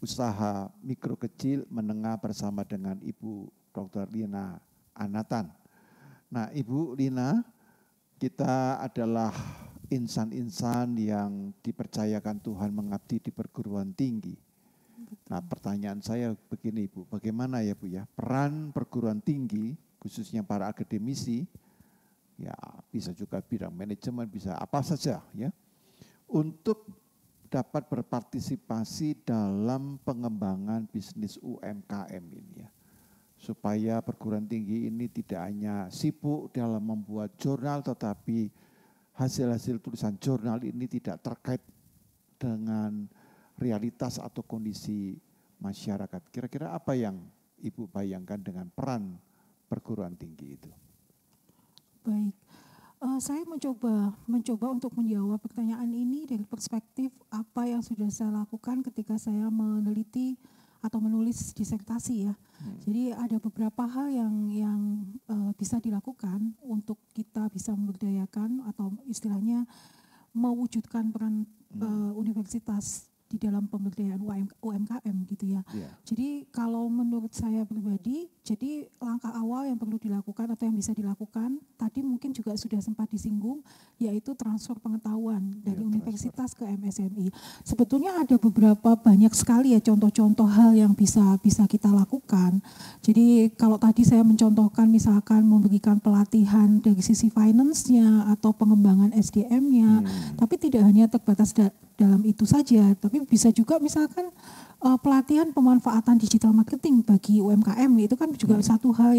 usaha mikro kecil menengah bersama dengan Ibu Dr. Lina Anatan. Nah Ibu Lina, Kita adalah insan-insan yang dipercayakan Tuhan mengabdi di perguruan tinggi. Nah, pertanyaan saya begini Ibu, bagaimana ya Bu ya, peran perguruan tinggi khususnya para akademisi, ya bisa juga bidang manajemen, bisa apa saja ya, untuk dapat berpartisipasi dalam pengembangan bisnis UMKM ini ya. Supaya perguruan tinggi ini tidak hanya sibuk dalam membuat jurnal, tetapi hasil-hasil tulisan jurnal ini tidak terkait dengan realitas atau kondisi masyarakat. Kira-kira apa yang Ibu bayangkan dengan peran perguruan tinggi itu? Baik, saya mencoba untuk menjawab pertanyaan ini dari perspektif apa yang sudah saya lakukan ketika saya meneliti atau menulis disertasi ya. Jadi ada beberapa hal yang bisa dilakukan untuk kita bisa memberdayakan atau istilahnya mewujudkan peran universitas di dalam pemberdayaan UMKM gitu ya. Yeah. Jadi kalau menurut saya pribadi, jadi langkah awal yang perlu dilakukan atau yang bisa dilakukan, tadi mungkin juga sudah sempat disinggung, yaitu transfer pengetahuan dari universitas ke MSMI. Sebetulnya ada beberapa banyak sekali ya contoh-contoh hal yang bisa kita lakukan. Jadi kalau tadi saya mencontohkan misalkan memberikan pelatihan dari sisi finance-nya atau pengembangan SDM-nya, tapi tidak hanya terbatas dalam itu saja, tapi bisa juga misalkan pelatihan pemanfaatan digital marketing bagi UMKM, itu kan juga satu hal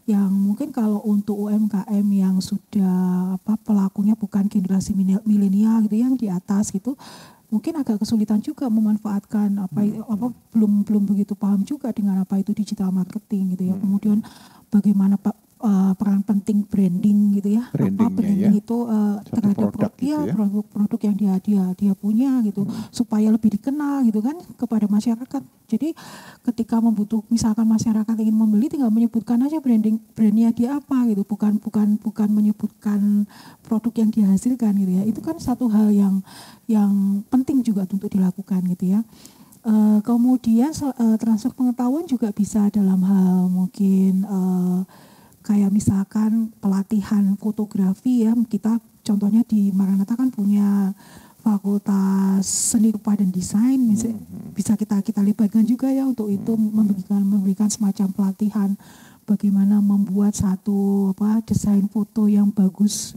yang mungkin kalau untuk UMKM yang sudah pelakunya bukan generasi milenial gitu yang di atas gitu, mungkin agak kesulitan juga memanfaatkan belum begitu paham juga dengan apa itu digital marketing gitu ya. Kemudian bagaimana peran penting branding gitu ya, branding itu terhadap produk yang dia punya gitu, supaya lebih dikenal gitu kan kepada masyarakat. Jadi ketika misalkan masyarakat ingin membeli, tinggal menyebutkan aja brandnya dia apa gitu, bukan menyebutkan produk yang dihasilkan gitu ya. Itu kan satu hal yang penting juga untuk dilakukan gitu ya. Kemudian transfer pengetahuan juga bisa dalam hal mungkin kayak misalkan pelatihan fotografi ya, kita contohnya di Maranatha kan punya fakultas seni rupa dan desain, bisa kita libatkan juga ya untuk itu, memberikan semacam pelatihan bagaimana membuat satu desain foto yang bagus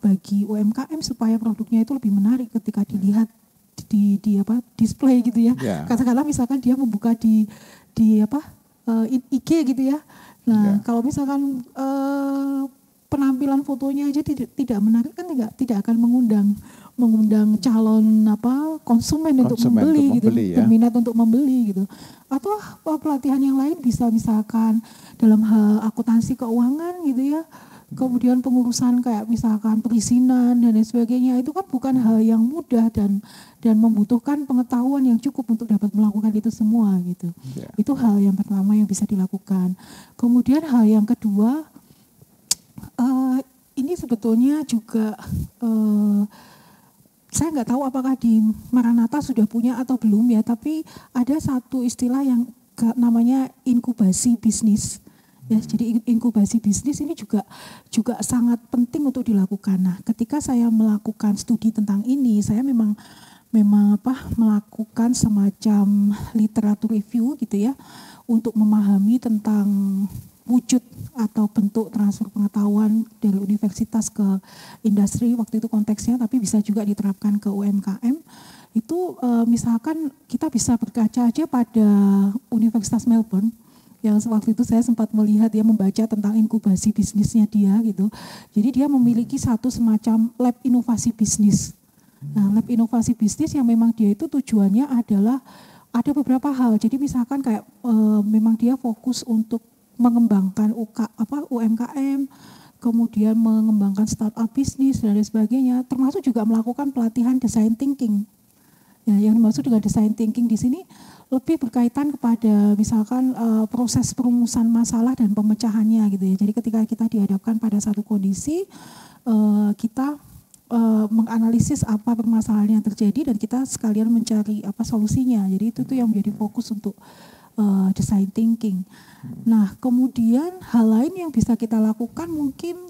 bagi UMKM supaya produknya itu lebih menarik ketika dilihat di display gitu ya. Katakanlah misalkan dia membuka di IG gitu ya. Nah, kalau misalkan penampilan fotonya aja tidak menarik kan tidak akan mengundang calon konsumen untuk membeli gitu, ya. Berminat untuk membeli gitu. Atau pelatihan yang lain bisa misalkan dalam hal akuntansi keuangan gitu ya. Kemudian pengurusan kayak misalkan perizinan dan lain sebagainya, itu kan bukan hal yang mudah dan membutuhkan pengetahuan yang cukup untuk dapat melakukan itu semua gitu. Itu hal yang pertama yang bisa dilakukan. Kemudian hal yang kedua, ini sebetulnya juga saya nggak tahu apakah di Maranatha sudah punya atau belum ya, tapi ada satu istilah yang namanya inkubasi bisnis. Ya, jadi inkubasi bisnis ini juga sangat penting untuk dilakukan. Nah, ketika saya melakukan studi tentang ini, saya memang melakukan semacam literatur review gitu ya, untuk memahami tentang wujud atau bentuk transfer pengetahuan dari universitas ke industri, waktu itu konteksnya, tapi bisa juga diterapkan ke UMKM. Itu misalkan kita bisa berkaca aja pada Universitas Melbourne, yang waktu itu saya sempat melihat dia membaca tentang inkubasi bisnisnya dia gitu. Jadi dia memiliki satu semacam lab inovasi bisnis. Nah, lab inovasi bisnis yang memang dia itu tujuannya adalah ada beberapa hal. Jadi misalkan kayak memang dia fokus untuk mengembangkan UMKM, kemudian mengembangkan startup bisnis dan lain sebagainya, termasuk juga melakukan pelatihan design thinking. Ya, yang dimaksud dengan design thinking di sini lebih berkaitan kepada misalkan proses perumusan masalah dan pemecahannya gitu ya. Jadi ketika kita dihadapkan pada satu kondisi, kita menganalisis apa permasalahan yang terjadi dan kita sekalian mencari solusinya. Jadi itu yang menjadi fokus untuk design thinking. Nah, kemudian hal lain yang bisa kita lakukan mungkin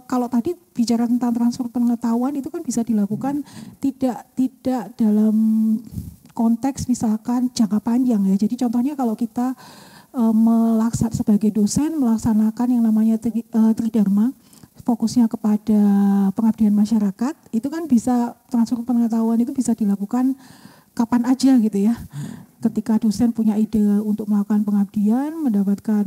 kalau tadi bicara tentang transfer pengetahuan itu kan bisa dilakukan tidak dalam konteks misalkan jangka panjang ya. Jadi contohnya kalau kita sebagai dosen melaksanakan yang namanya tridharma, fokusnya kepada pengabdian masyarakat, itu kan bisa transfer pengetahuan itu bisa dilakukan kapan aja gitu ya. Ketika dosen punya ide untuk melakukan pengabdian, mendapatkan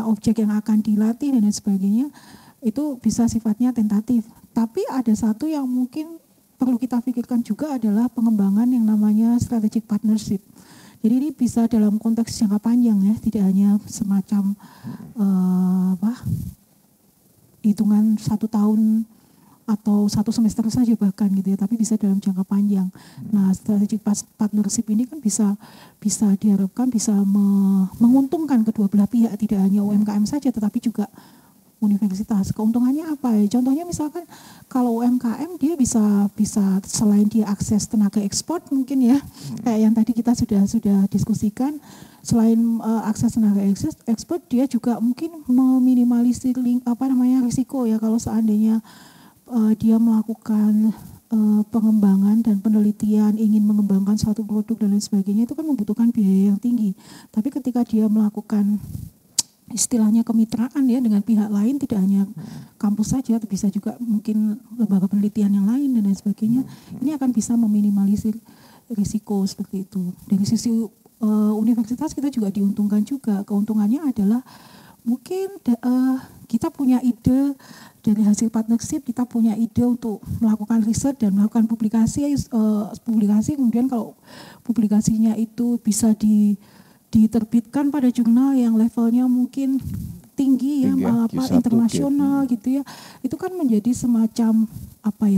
objek yang akan dilatih dan lain sebagainya, itu bisa sifatnya tentatif. Tapi ada satu yang mungkin perlu kita pikirkan juga adalah pengembangan yang namanya strategic partnership. Jadi ini bisa dalam konteks jangka panjang ya, tidak hanya semacam hitungan 1 tahun atau 1 semester saja bahkan gitu ya, tapi bisa dalam jangka panjang. Nah, strategic partnership ini kan bisa diharapkan bisa menguntungkan kedua belah pihak, tidak hanya UMKM saja tetapi juga universitas. Keuntungannya apa ya? Contohnya misalkan kalau UMKM dia bisa selain dia akses tenaga ekspor mungkin ya, kayak yang tadi kita sudah diskusikan, selain akses tenaga ekspor dia juga mungkin meminimalisir risiko ya kalau seandainya dia melakukan pengembangan dan penelitian, ingin mengembangkan suatu produk dan lain sebagainya, itu kan membutuhkan biaya yang tinggi. Tapi ketika dia melakukan istilahnya kemitraan ya dengan pihak lain, tidak hanya kampus saja, bisa juga mungkin lembaga penelitian yang lain dan lain sebagainya, ini akan bisa meminimalisir risiko seperti itu. Dari sisi universitas kita juga diuntungkan juga. Keuntungannya adalah mungkin kita punya ide dari hasil partnership, kita punya ide untuk melakukan riset dan melakukan publikasi, kemudian kalau publikasinya itu bisa diterbitkan pada jurnal yang levelnya mungkin tinggi ya, internasional gitu ya, itu kan menjadi semacam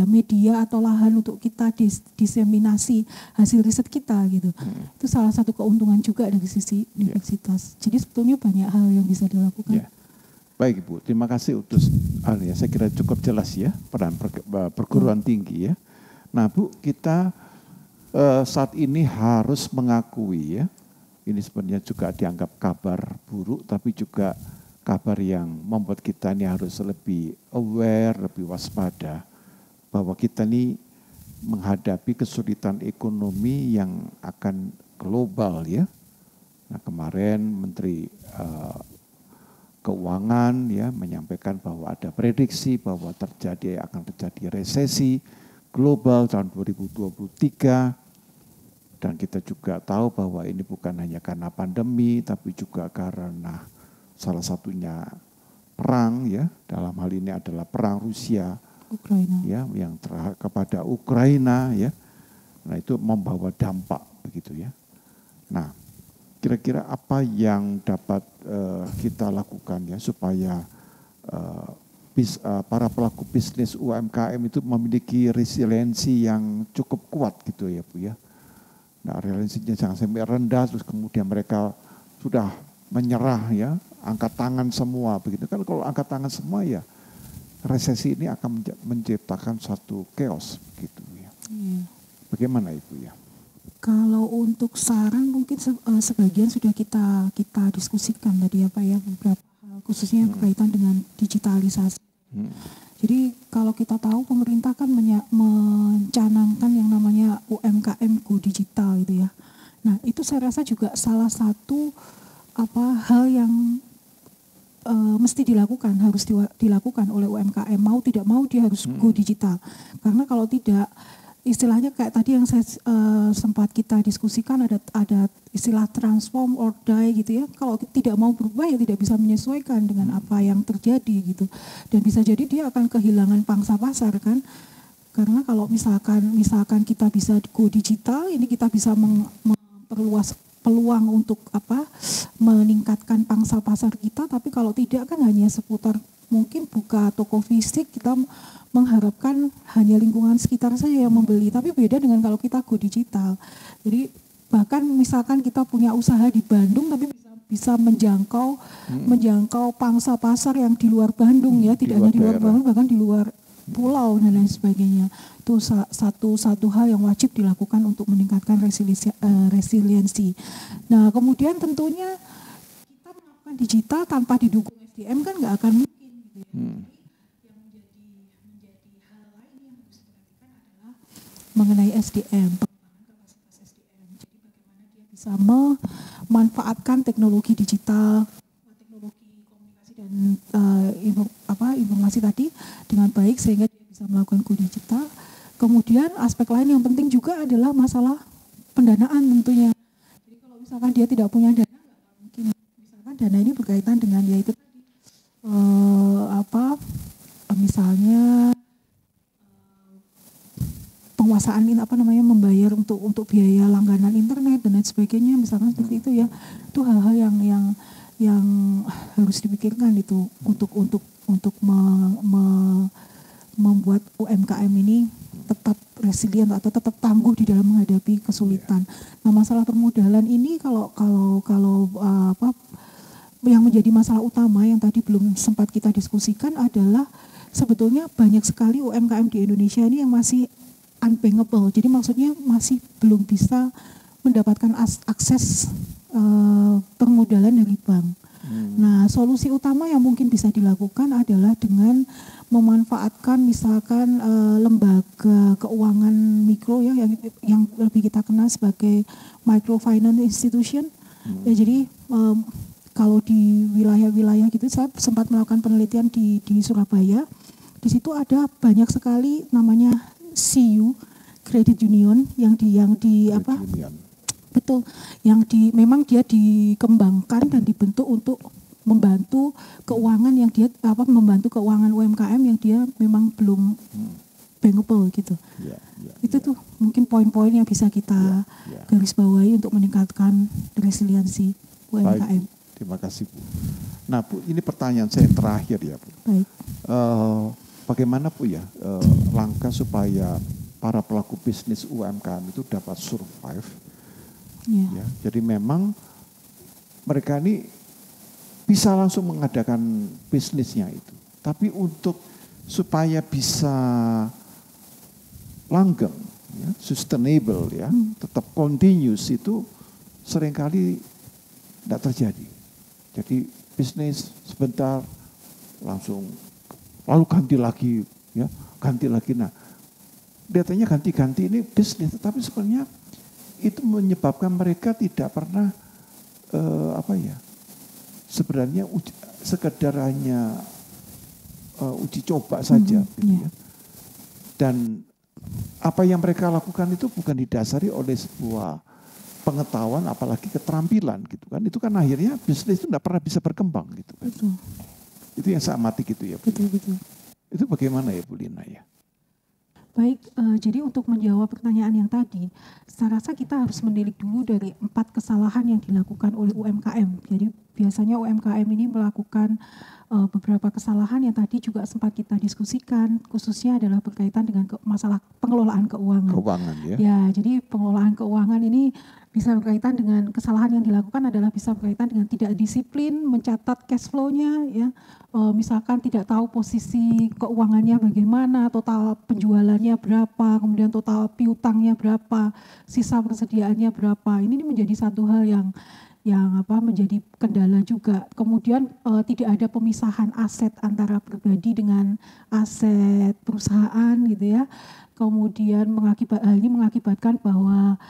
media atau lahan untuk kita diseminasi hasil riset kita gitu. Itu salah satu keuntungan juga dari sisi universitas. Jadi sebetulnya banyak hal yang bisa dilakukan. Yeah. Baik Ibu, terima kasih untuk saya kira cukup jelas ya peran perguruan tinggi ya. Nah Bu, kita saat ini harus mengakui ya, ini sebenarnya juga dianggap kabar buruk, tapi juga kabar yang membuat kita ini harus lebih aware, lebih waspada, bahwa kita ini menghadapi kesulitan ekonomi yang akan global ya. Nah kemarin Menteri Keuangan ya menyampaikan bahwa ada prediksi bahwa akan terjadi resesi global tahun 2023, dan kita juga tahu bahwa ini bukan hanya karena pandemi tapi juga karena salah satunya perang ya, dalam hal ini adalah perang Rusia Ukraina ya yang kepada Ukraina ya. Nah itu membawa dampak begitu ya. Nah kira-kira apa yang dapat kita lakukan ya supaya para pelaku bisnis UMKM itu memiliki resiliensi yang cukup kuat gitu ya Bu ya. Nah resiliensinya jangan sampai rendah terus kemudian mereka sudah menyerah ya, angkat tangan semua begitu kan. Kalau angkat tangan semua ya resesi ini akan menciptakan suatu chaos begitu ya. Bagaimana Ibu ya? Kalau untuk saran mungkin sebagian sudah kita diskusikan tadi beberapa hal khususnya yang berkaitan dengan digitalisasi. Jadi kalau kita tahu pemerintah kan mencanangkan yang namanya UMKM Go Digital itu ya. Nah itu saya rasa juga salah satu hal yang mesti dilakukan, harus dilakukan oleh UMKM, mau tidak mau dia harus go digital. Karena kalau tidak, istilahnya kayak tadi yang saya sempat kita diskusikan, ada istilah transform or die gitu ya. Kalau tidak mau berubah ya tidak bisa menyesuaikan dengan apa yang terjadi gitu. Dan bisa jadi dia akan kehilangan pangsa pasar kan. Karena kalau misalkan kita bisa go digital, ini kita bisa memperluas peluang untuk meningkatkan pangsa pasar kita. Tapi kalau tidak kan hanya seputar mungkin buka toko fisik, kita mengharapkan hanya lingkungan sekitar saja yang membeli. Tapi beda dengan kalau kita go digital. Jadi bahkan misalkan kita punya usaha di Bandung tapi bisa menjangkau pangsa pasar yang di luar Bandung ya, tidak hanya di luar Bandung, bahkan di luar pulau dan lain sebagainya. Itu satu hal yang wajib dilakukan untuk meningkatkan resiliensi. Nah kemudian tentunya kita melakukan digital tanpa didukung SDM kan nggak akan mungkin. Gitu ya. SDM, pengembangan kapasitas SDM. Jadi bagaimana dia bisa memanfaatkan teknologi digital, teknologi komunikasi dan informasi tadi dengan baik sehingga dia bisa melakukan go digital. Kemudian aspek lain yang penting juga adalah masalah pendanaan tentunya. Jadi kalau misalkan dia tidak punya dana, nggak mungkin. Misalkan dana ini berkaitan dengan yaitu misalnya penguasaan membayar untuk biaya langganan internet dan lain sebagainya, misalkan seperti itu ya. Itu hal-hal yang harus dipikirkan itu untuk membuat UMKM ini tetap resilient atau tetap tangguh di dalam menghadapi kesulitan. Nah, masalah permodalan ini kalau yang menjadi masalah utama yang tadi belum sempat kita diskusikan adalah sebetulnya banyak sekali UMKM di Indonesia ini yang masih unbankable. Jadi maksudnya masih belum bisa mendapatkan akses permodalan dari bank. Nah, solusi utama yang mungkin bisa dilakukan adalah dengan memanfaatkan misalkan lembaga keuangan mikro ya yang lebih kita kenal sebagai microfinance institution. Ya, jadi kalau di wilayah-wilayah gitu, saya sempat melakukan penelitian di Surabaya. Di situ ada banyak sekali namanya CU Credit Union yang di apa? Betul, memang dia dikembangkan dan dibentuk untuk membantu keuangan yang dia membantu keuangan UMKM yang dia memang belum bankable gitu. Itu tuh mungkin poin-poin yang bisa kita garis bawahi untuk meningkatkan resiliensi UMKM. Baik, terima kasih Bu. Nah Bu, ini pertanyaan saya yang terakhir ya Bu. Baik. Bagaimana Bu ya langkah supaya para pelaku bisnis UMKM itu dapat survive? Ya, jadi memang mereka ini bisa langsung mengadakan bisnisnya itu. Tapi untuk supaya bisa langgeng, ya, sustainable, ya, tetap continuous itu seringkali tidak terjadi. Jadi bisnis sebentar langsung lalu ganti lagi, ya, ganti lagi. Nah, kelihatannya ganti-ganti ini bisnis, tetapi sebenarnya itu menyebabkan mereka tidak pernah sebenarnya sekedar hanya uji coba saja, gitu ya. Dan apa yang mereka lakukan itu bukan didasari oleh sebuah pengetahuan, apalagi keterampilan, gitu kan. Itu kan akhirnya bisnis itu tidak pernah bisa berkembang, gitu kan. Betul. Itu yang saya amati gitu ya. Betul. Itu bagaimana ya Bu Lina ya? Baik, jadi untuk menjawab pertanyaan yang tadi, saya rasa kita harus menilik dulu dari 4 kesalahan yang dilakukan oleh UMKM. Jadi biasanya UMKM ini melakukan beberapa kesalahan yang tadi juga sempat kita diskusikan, khususnya adalah berkaitan dengan masalah pengelolaan keuangan. Keuangan ya. Ya, jadi pengelolaan keuangan ini bisa berkaitan dengan kesalahan yang dilakukan adalah bisa berkaitan dengan tidak disiplin mencatat cash flow-nya, ya. Misalkan tidak tahu posisi keuangannya bagaimana, total penjualannya berapa, kemudian total piutangnya berapa, sisa persediaannya berapa. Ini menjadi satu hal yang menjadi kendala juga. Kemudian tidak ada pemisahan aset antara pribadi dengan aset perusahaan gitu ya. Kemudian hal ini mengakibatkan bahwa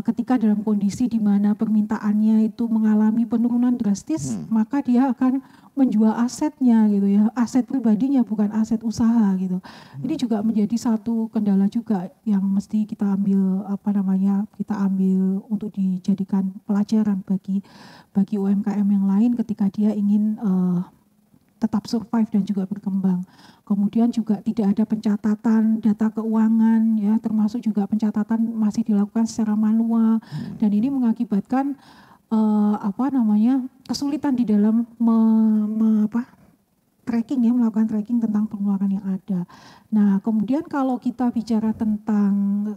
ketika dalam kondisi di mana permintaannya itu mengalami penurunan drastis, maka dia akan menjual asetnya gitu ya, aset pribadinya bukan aset usaha gitu. Ini juga menjadi satu kendala juga yang mesti kita ambil kita ambil untuk dijadikan pelajaran bagi UMKM yang lain ketika dia ingin tetap survive dan juga berkembang. Kemudian juga tidak ada pencatatan data keuangan, ya, termasuk juga pencatatan masih dilakukan secara manual, dan ini mengakibatkan kesulitan di dalam tracking, ya, melakukan tracking tentang pengeluaran yang ada. Nah, kemudian kalau kita bicara tentang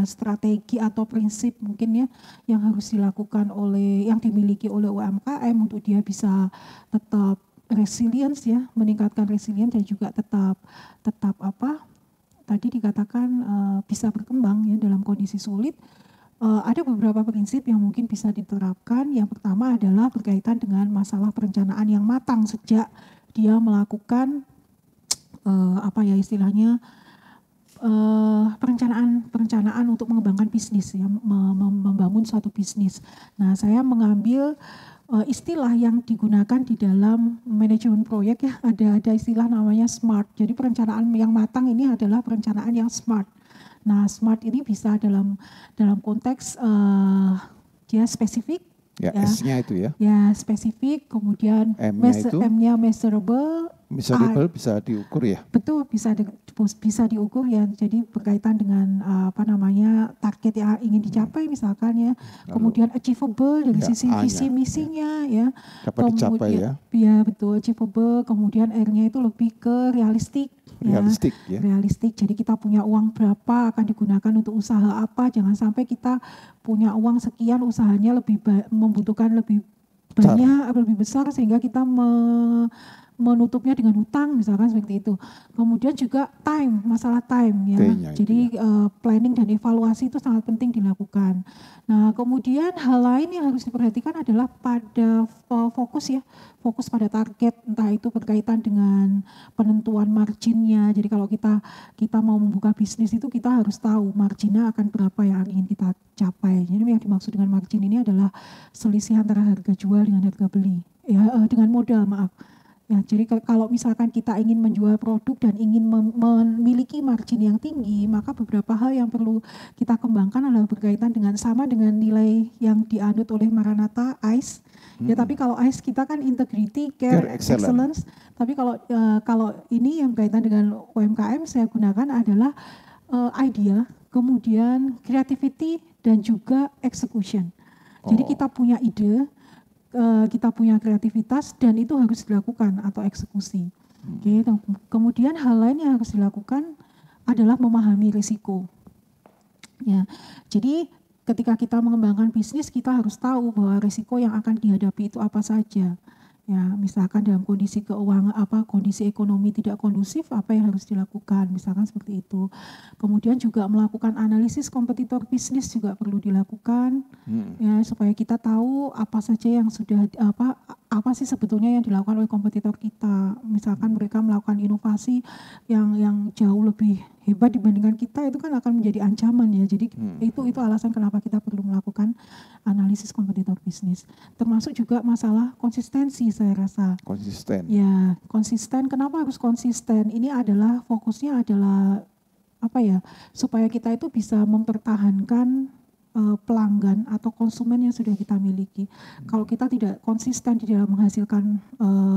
strategi atau prinsip mungkin ya yang harus dilakukan yang dimiliki oleh UMKM untuk dia bisa tetap resilience, ya, meningkatkan resilience dan juga tetap tadi dikatakan bisa berkembang ya dalam kondisi sulit. Ada beberapa prinsip yang mungkin bisa diterapkan. Yang pertama adalah berkaitan dengan masalah perencanaan yang matang sejak dia melakukan perencanaan untuk mengembangkan bisnis, ya, membangun suatu bisnis. Nah, saya mengambil istilah yang digunakan di dalam manajemen proyek, ya, ada istilah namanya SMART. Jadi perencanaan yang matang ini adalah perencanaan yang SMART. Nah, SMART ini bisa dalam konteks dia spesifik. Ya, S-nya itu ya. Ya, spesifik, kemudian M-nya measurable. Measurable bisa diukur ya. Betul, bisa diukur ya. Jadi berkaitan dengan target yang ingin dicapai misalkan ya. Kemudian achievable dari sisi visi misinya ya. Dapat dicapai ya. Ya, betul, achievable. Kemudian R-nya itu lebih ke realistik. Realistik ya. Realistik. Jadi kita punya uang berapa akan digunakan untuk usaha apa. Jangan sampai kita punya uang sekian, usahanya membutuhkan lebih banyak, lebih besar sehingga kita menutupnya dengan hutang misalkan seperti itu. Kemudian juga masalah time ya. Jadi planning dan evaluasi itu sangat penting dilakukan. Nah, kemudian hal lain yang harus diperhatikan adalah pada fokus pada target, entah itu berkaitan dengan penentuan marginnya. Jadi kalau kita mau membuka bisnis itu kita harus tahu marginnya akan berapa yang ingin kita capai. Jadi yang dimaksud dengan margin ini adalah selisih antara harga jual dengan harga beli. Ya, dengan modal, maaf. Ya, jadi kalau misalkan kita ingin menjual produk dan ingin memiliki margin yang tinggi, maka beberapa hal yang perlu kita kembangkan adalah berkaitan dengan nilai yang dianut oleh Maranatha, ICE. Ya, tapi kalau ICE kita kan integrity, care, excellence. Tapi kalau ini yang berkaitan dengan UMKM saya gunakan adalah idea, kemudian creativity dan juga execution. Jadi kita punya ide, kita punya kreativitas dan itu harus dilakukan atau eksekusi. Oke, kemudian hal lain yang harus dilakukan adalah memahami risiko. Ya, jadi ketika kita mengembangkan bisnis kita harus tahu bahwa risiko yang akan dihadapi itu apa saja. Ya, misalkan dalam kondisi keuangan kondisi ekonomi tidak kondusif, apa yang harus dilakukan, misalkan seperti itu. Kemudian juga melakukan analisis kompetitor bisnis juga perlu dilakukan, ya, supaya kita tahu apa saja yang sudah apa sih sebetulnya yang dilakukan oleh kompetitor kita. Misalkan mereka melakukan inovasi yang jauh lebih hebat dibandingkan kita, itu kan akan menjadi ancaman ya. Jadi itu alasan kenapa kita perlu melakukan analisis kompetitor bisnis. Termasuk juga masalah konsistensi saya rasa. Konsisten. Ya, konsisten. Kenapa harus konsisten? Ini adalah fokusnya adalah supaya kita itu bisa mempertahankan pelanggan atau konsumen yang sudah kita miliki. Kalau kita tidak konsisten di dalam menghasilkan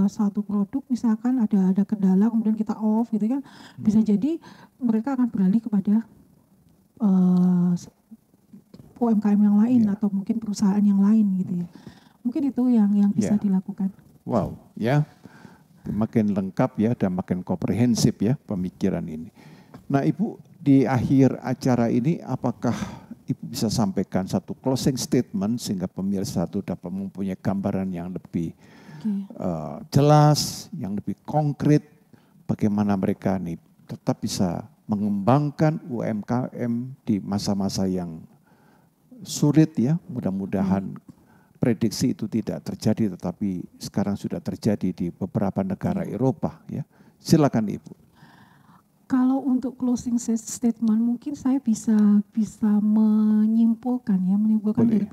satu produk, misalkan ada kendala kemudian kita off gitu kan, bisa jadi mereka akan beralih kepada UMKM yang lain atau mungkin perusahaan yang lain gitu ya. Mungkin itu yang bisa dilakukan. Wow, ya, makin lengkap ya dan makin komprehensif ya pemikiran ini. Nah, Ibu di akhir acara ini apakah Ibu bisa sampaikan satu closing statement sehingga pemirsa itu dapat mempunyai gambaran yang lebih jelas, yang lebih konkret bagaimana mereka nih tetap bisa mengembangkan UMKM di masa-masa yang sulit ya. Mudah-mudahan prediksi itu tidak terjadi, tetapi sekarang sudah terjadi di beberapa negara Eropa ya. Silakan Ibu. Kalau untuk closing statement mungkin saya bisa menyimpulkan dari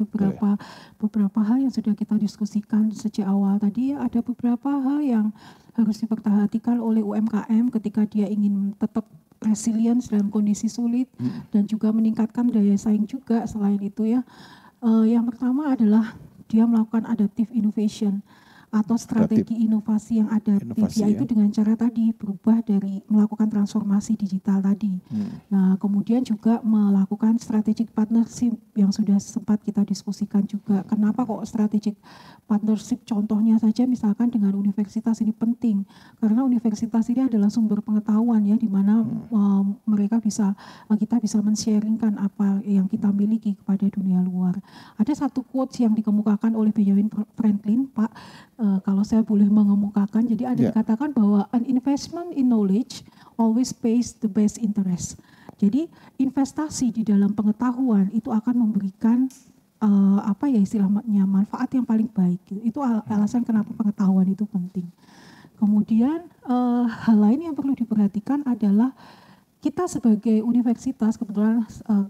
beberapa hal yang sudah kita diskusikan sejak awal tadi. Ada beberapa hal yang harus diperhatikan oleh UMKM ketika dia ingin tetap resilience dalam kondisi sulit dan juga meningkatkan daya saing juga. Selain itu ya, yang pertama adalah dia melakukan adaptive innovation atau strategi inovasi yang adaptif, yaitu dengan cara tadi berubah dari melakukan transformasi digital tadi. Nah, kemudian juga melakukan strategic partnership yang sudah sempat kita diskusikan juga. Kenapa kok strategic partnership? Contohnya saja misalkan dengan universitas ini penting, karena universitas ini adalah sumber pengetahuan ya, di mana kita bisa men-sharingkan apa yang kita miliki kepada dunia luar. Ada satu quotes yang dikemukakan oleh Benjamin Franklin, Pak. Kalau saya boleh mengemukakan, jadi ada dikatakan bahwa an investment in knowledge always pays the best interest. Jadi investasi di dalam pengetahuan itu akan memberikan istilahnya manfaat yang paling baik. Itu alasan kenapa pengetahuan itu penting. Kemudian hal lain yang perlu diperhatikan adalah kita sebagai universitas, kebetulan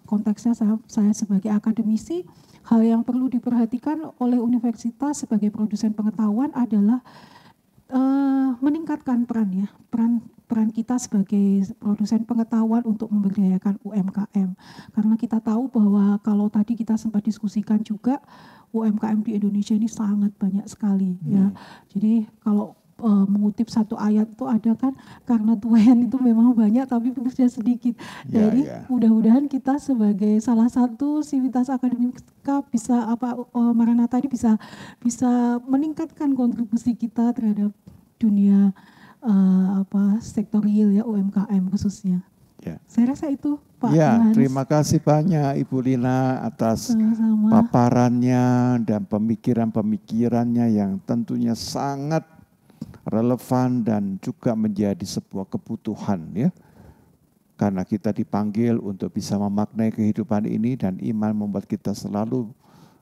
konteksnya saya sebagai akademisi, hal yang perlu diperhatikan oleh universitas sebagai produsen pengetahuan adalah meningkatkan peran kita sebagai produsen pengetahuan untuk memberdayakan UMKM. Karena kita tahu bahwa kalau tadi kita sempat diskusikan juga, UMKM di Indonesia ini sangat banyak sekali ya. Jadi kalau mengutip satu ayat itu ada kan, karena Tuhan itu memang banyak tapi pekerja sedikit. Jadi mudah-mudahan kita sebagai salah satu sivitas akademika bisa Maranatha ini bisa meningkatkan kontribusi kita terhadap dunia sektor real ya, UMKM khususnya. Ya. Saya rasa itu Pak Ya, Yohanes. terima kasih banyak Ibu Lina atas Sama-sama. paparannya dan pemikiran-pemikirannya yang tentunya sangat relevan dan juga menjadi sebuah kebutuhan ya. Karena kita dipanggil untuk bisa memaknai kehidupan ini, dan iman membuat kita selalu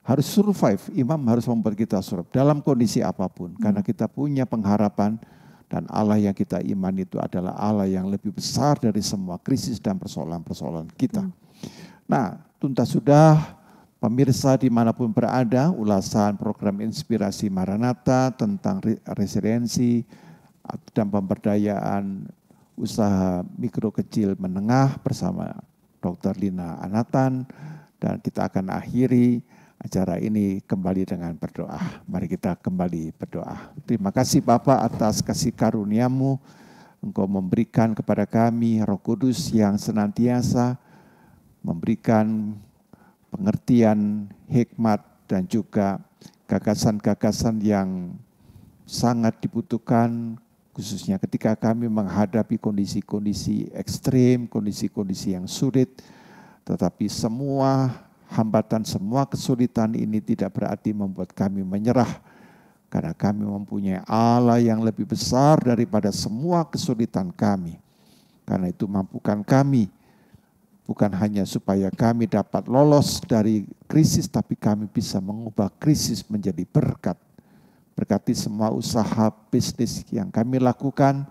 harus survive. Iman harus membuat kita survive dalam kondisi apapun. Karena kita punya pengharapan, dan Allah yang kita iman itu adalah Allah yang lebih besar dari semua krisis dan persoalan-persoalan kita. Nah, tuntas sudah pemirsa dimanapun berada, ulasan program Inspirasi Maranatha tentang resiliensi dan pemberdayaan usaha mikro kecil menengah bersama Dr. Lina Anatan, dan kita akan akhiri acara ini kembali dengan berdoa. Mari kita kembali berdoa. Terima kasih Bapak atas kasih karunia-Mu. Engkau memberikan kepada kami Roh Kudus yang senantiasa memberikan pengertian, hikmat, dan juga gagasan-gagasan yang sangat dibutuhkan, khususnya ketika kami menghadapi kondisi-kondisi ekstrim, kondisi-kondisi yang sulit. Tetapi semua hambatan, semua kesulitan ini tidak berarti membuat kami menyerah, karena kami mempunyai Allah yang lebih besar daripada semua kesulitan kami. Karena itu mampukan kami, bukan hanya supaya kami dapat lolos dari krisis, tapi kami bisa mengubah krisis menjadi berkat. Berkati semua usaha bisnis yang kami lakukan,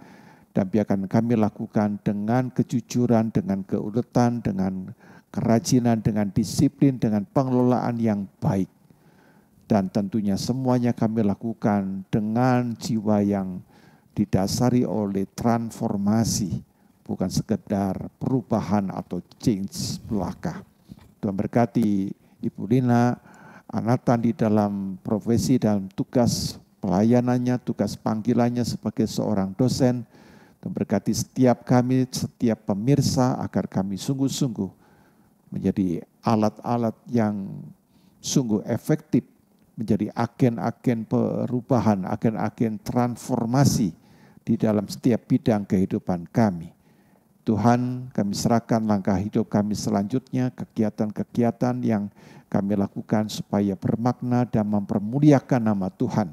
dan biarkan kami lakukan dengan kejujuran, dengan keuletan, dengan kerajinan, dengan disiplin, dengan pengelolaan yang baik. Dan tentunya semuanya kami lakukan dengan jiwa yang didasari oleh transformasi, bukan sekedar perubahan atau change belaka. Tuhan berkati Ibu Lina Anatan di dalam profesi dan tugas pelayanannya, tugas panggilannya sebagai seorang dosen. Tuhan berkati setiap kami, setiap pemirsa, agar kami sungguh-sungguh menjadi alat-alat yang sungguh efektif, menjadi agen-agen perubahan, agen-agen transformasi di dalam setiap bidang kehidupan kami. Tuhan, kami serahkan langkah hidup kami selanjutnya, kegiatan-kegiatan yang kami lakukan supaya bermakna dan mempermuliakan nama Tuhan.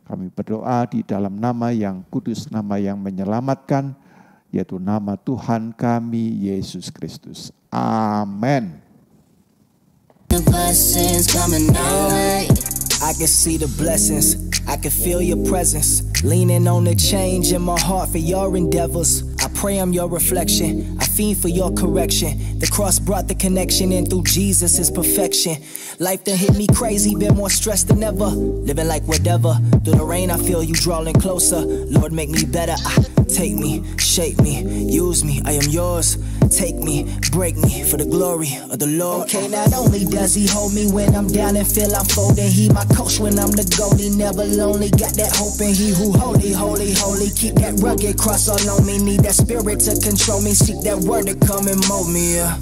Kami berdoa di dalam nama yang kudus, nama yang menyelamatkan, yaitu nama Tuhan kami, Yesus Kristus. Amen. The blessings coming our way. I can see the blessings, I can feel your presence, leaning on the change in my heart for your endeavors. I pray I'm your reflection, I fiend for your correction. The cross brought the connection, and through Jesus is perfection. Life done hit me crazy, been more stressed than ever. Living like whatever, through the rain I feel you drawing closer. Lord, make me better, take me, shape me, use me, I am yours. Take me, break me for the glory of the Lord. Okay, not only does he hold me when I'm down and feel I'm folding, he my coach when I'm the goalie, never lonely, got that hope in he who holy, holy, holy, keep that rugged cross all on me, need that spirit to control me, seek that word to come and mold me, yeah.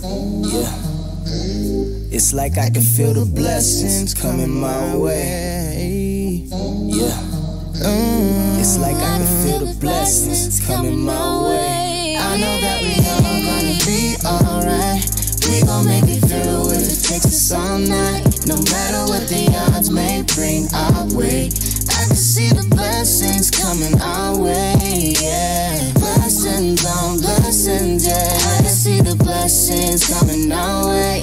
It's like I can feel the blessings coming my way, yeah. It's like I can feel the blessings coming my way. I know that we all gonna be alright. We gon' make it through if it takes us all night. No matter what the odds may bring our way, I can see the blessings coming our way, yeah. Blessings on blessings, yeah. I can see the blessings coming our way.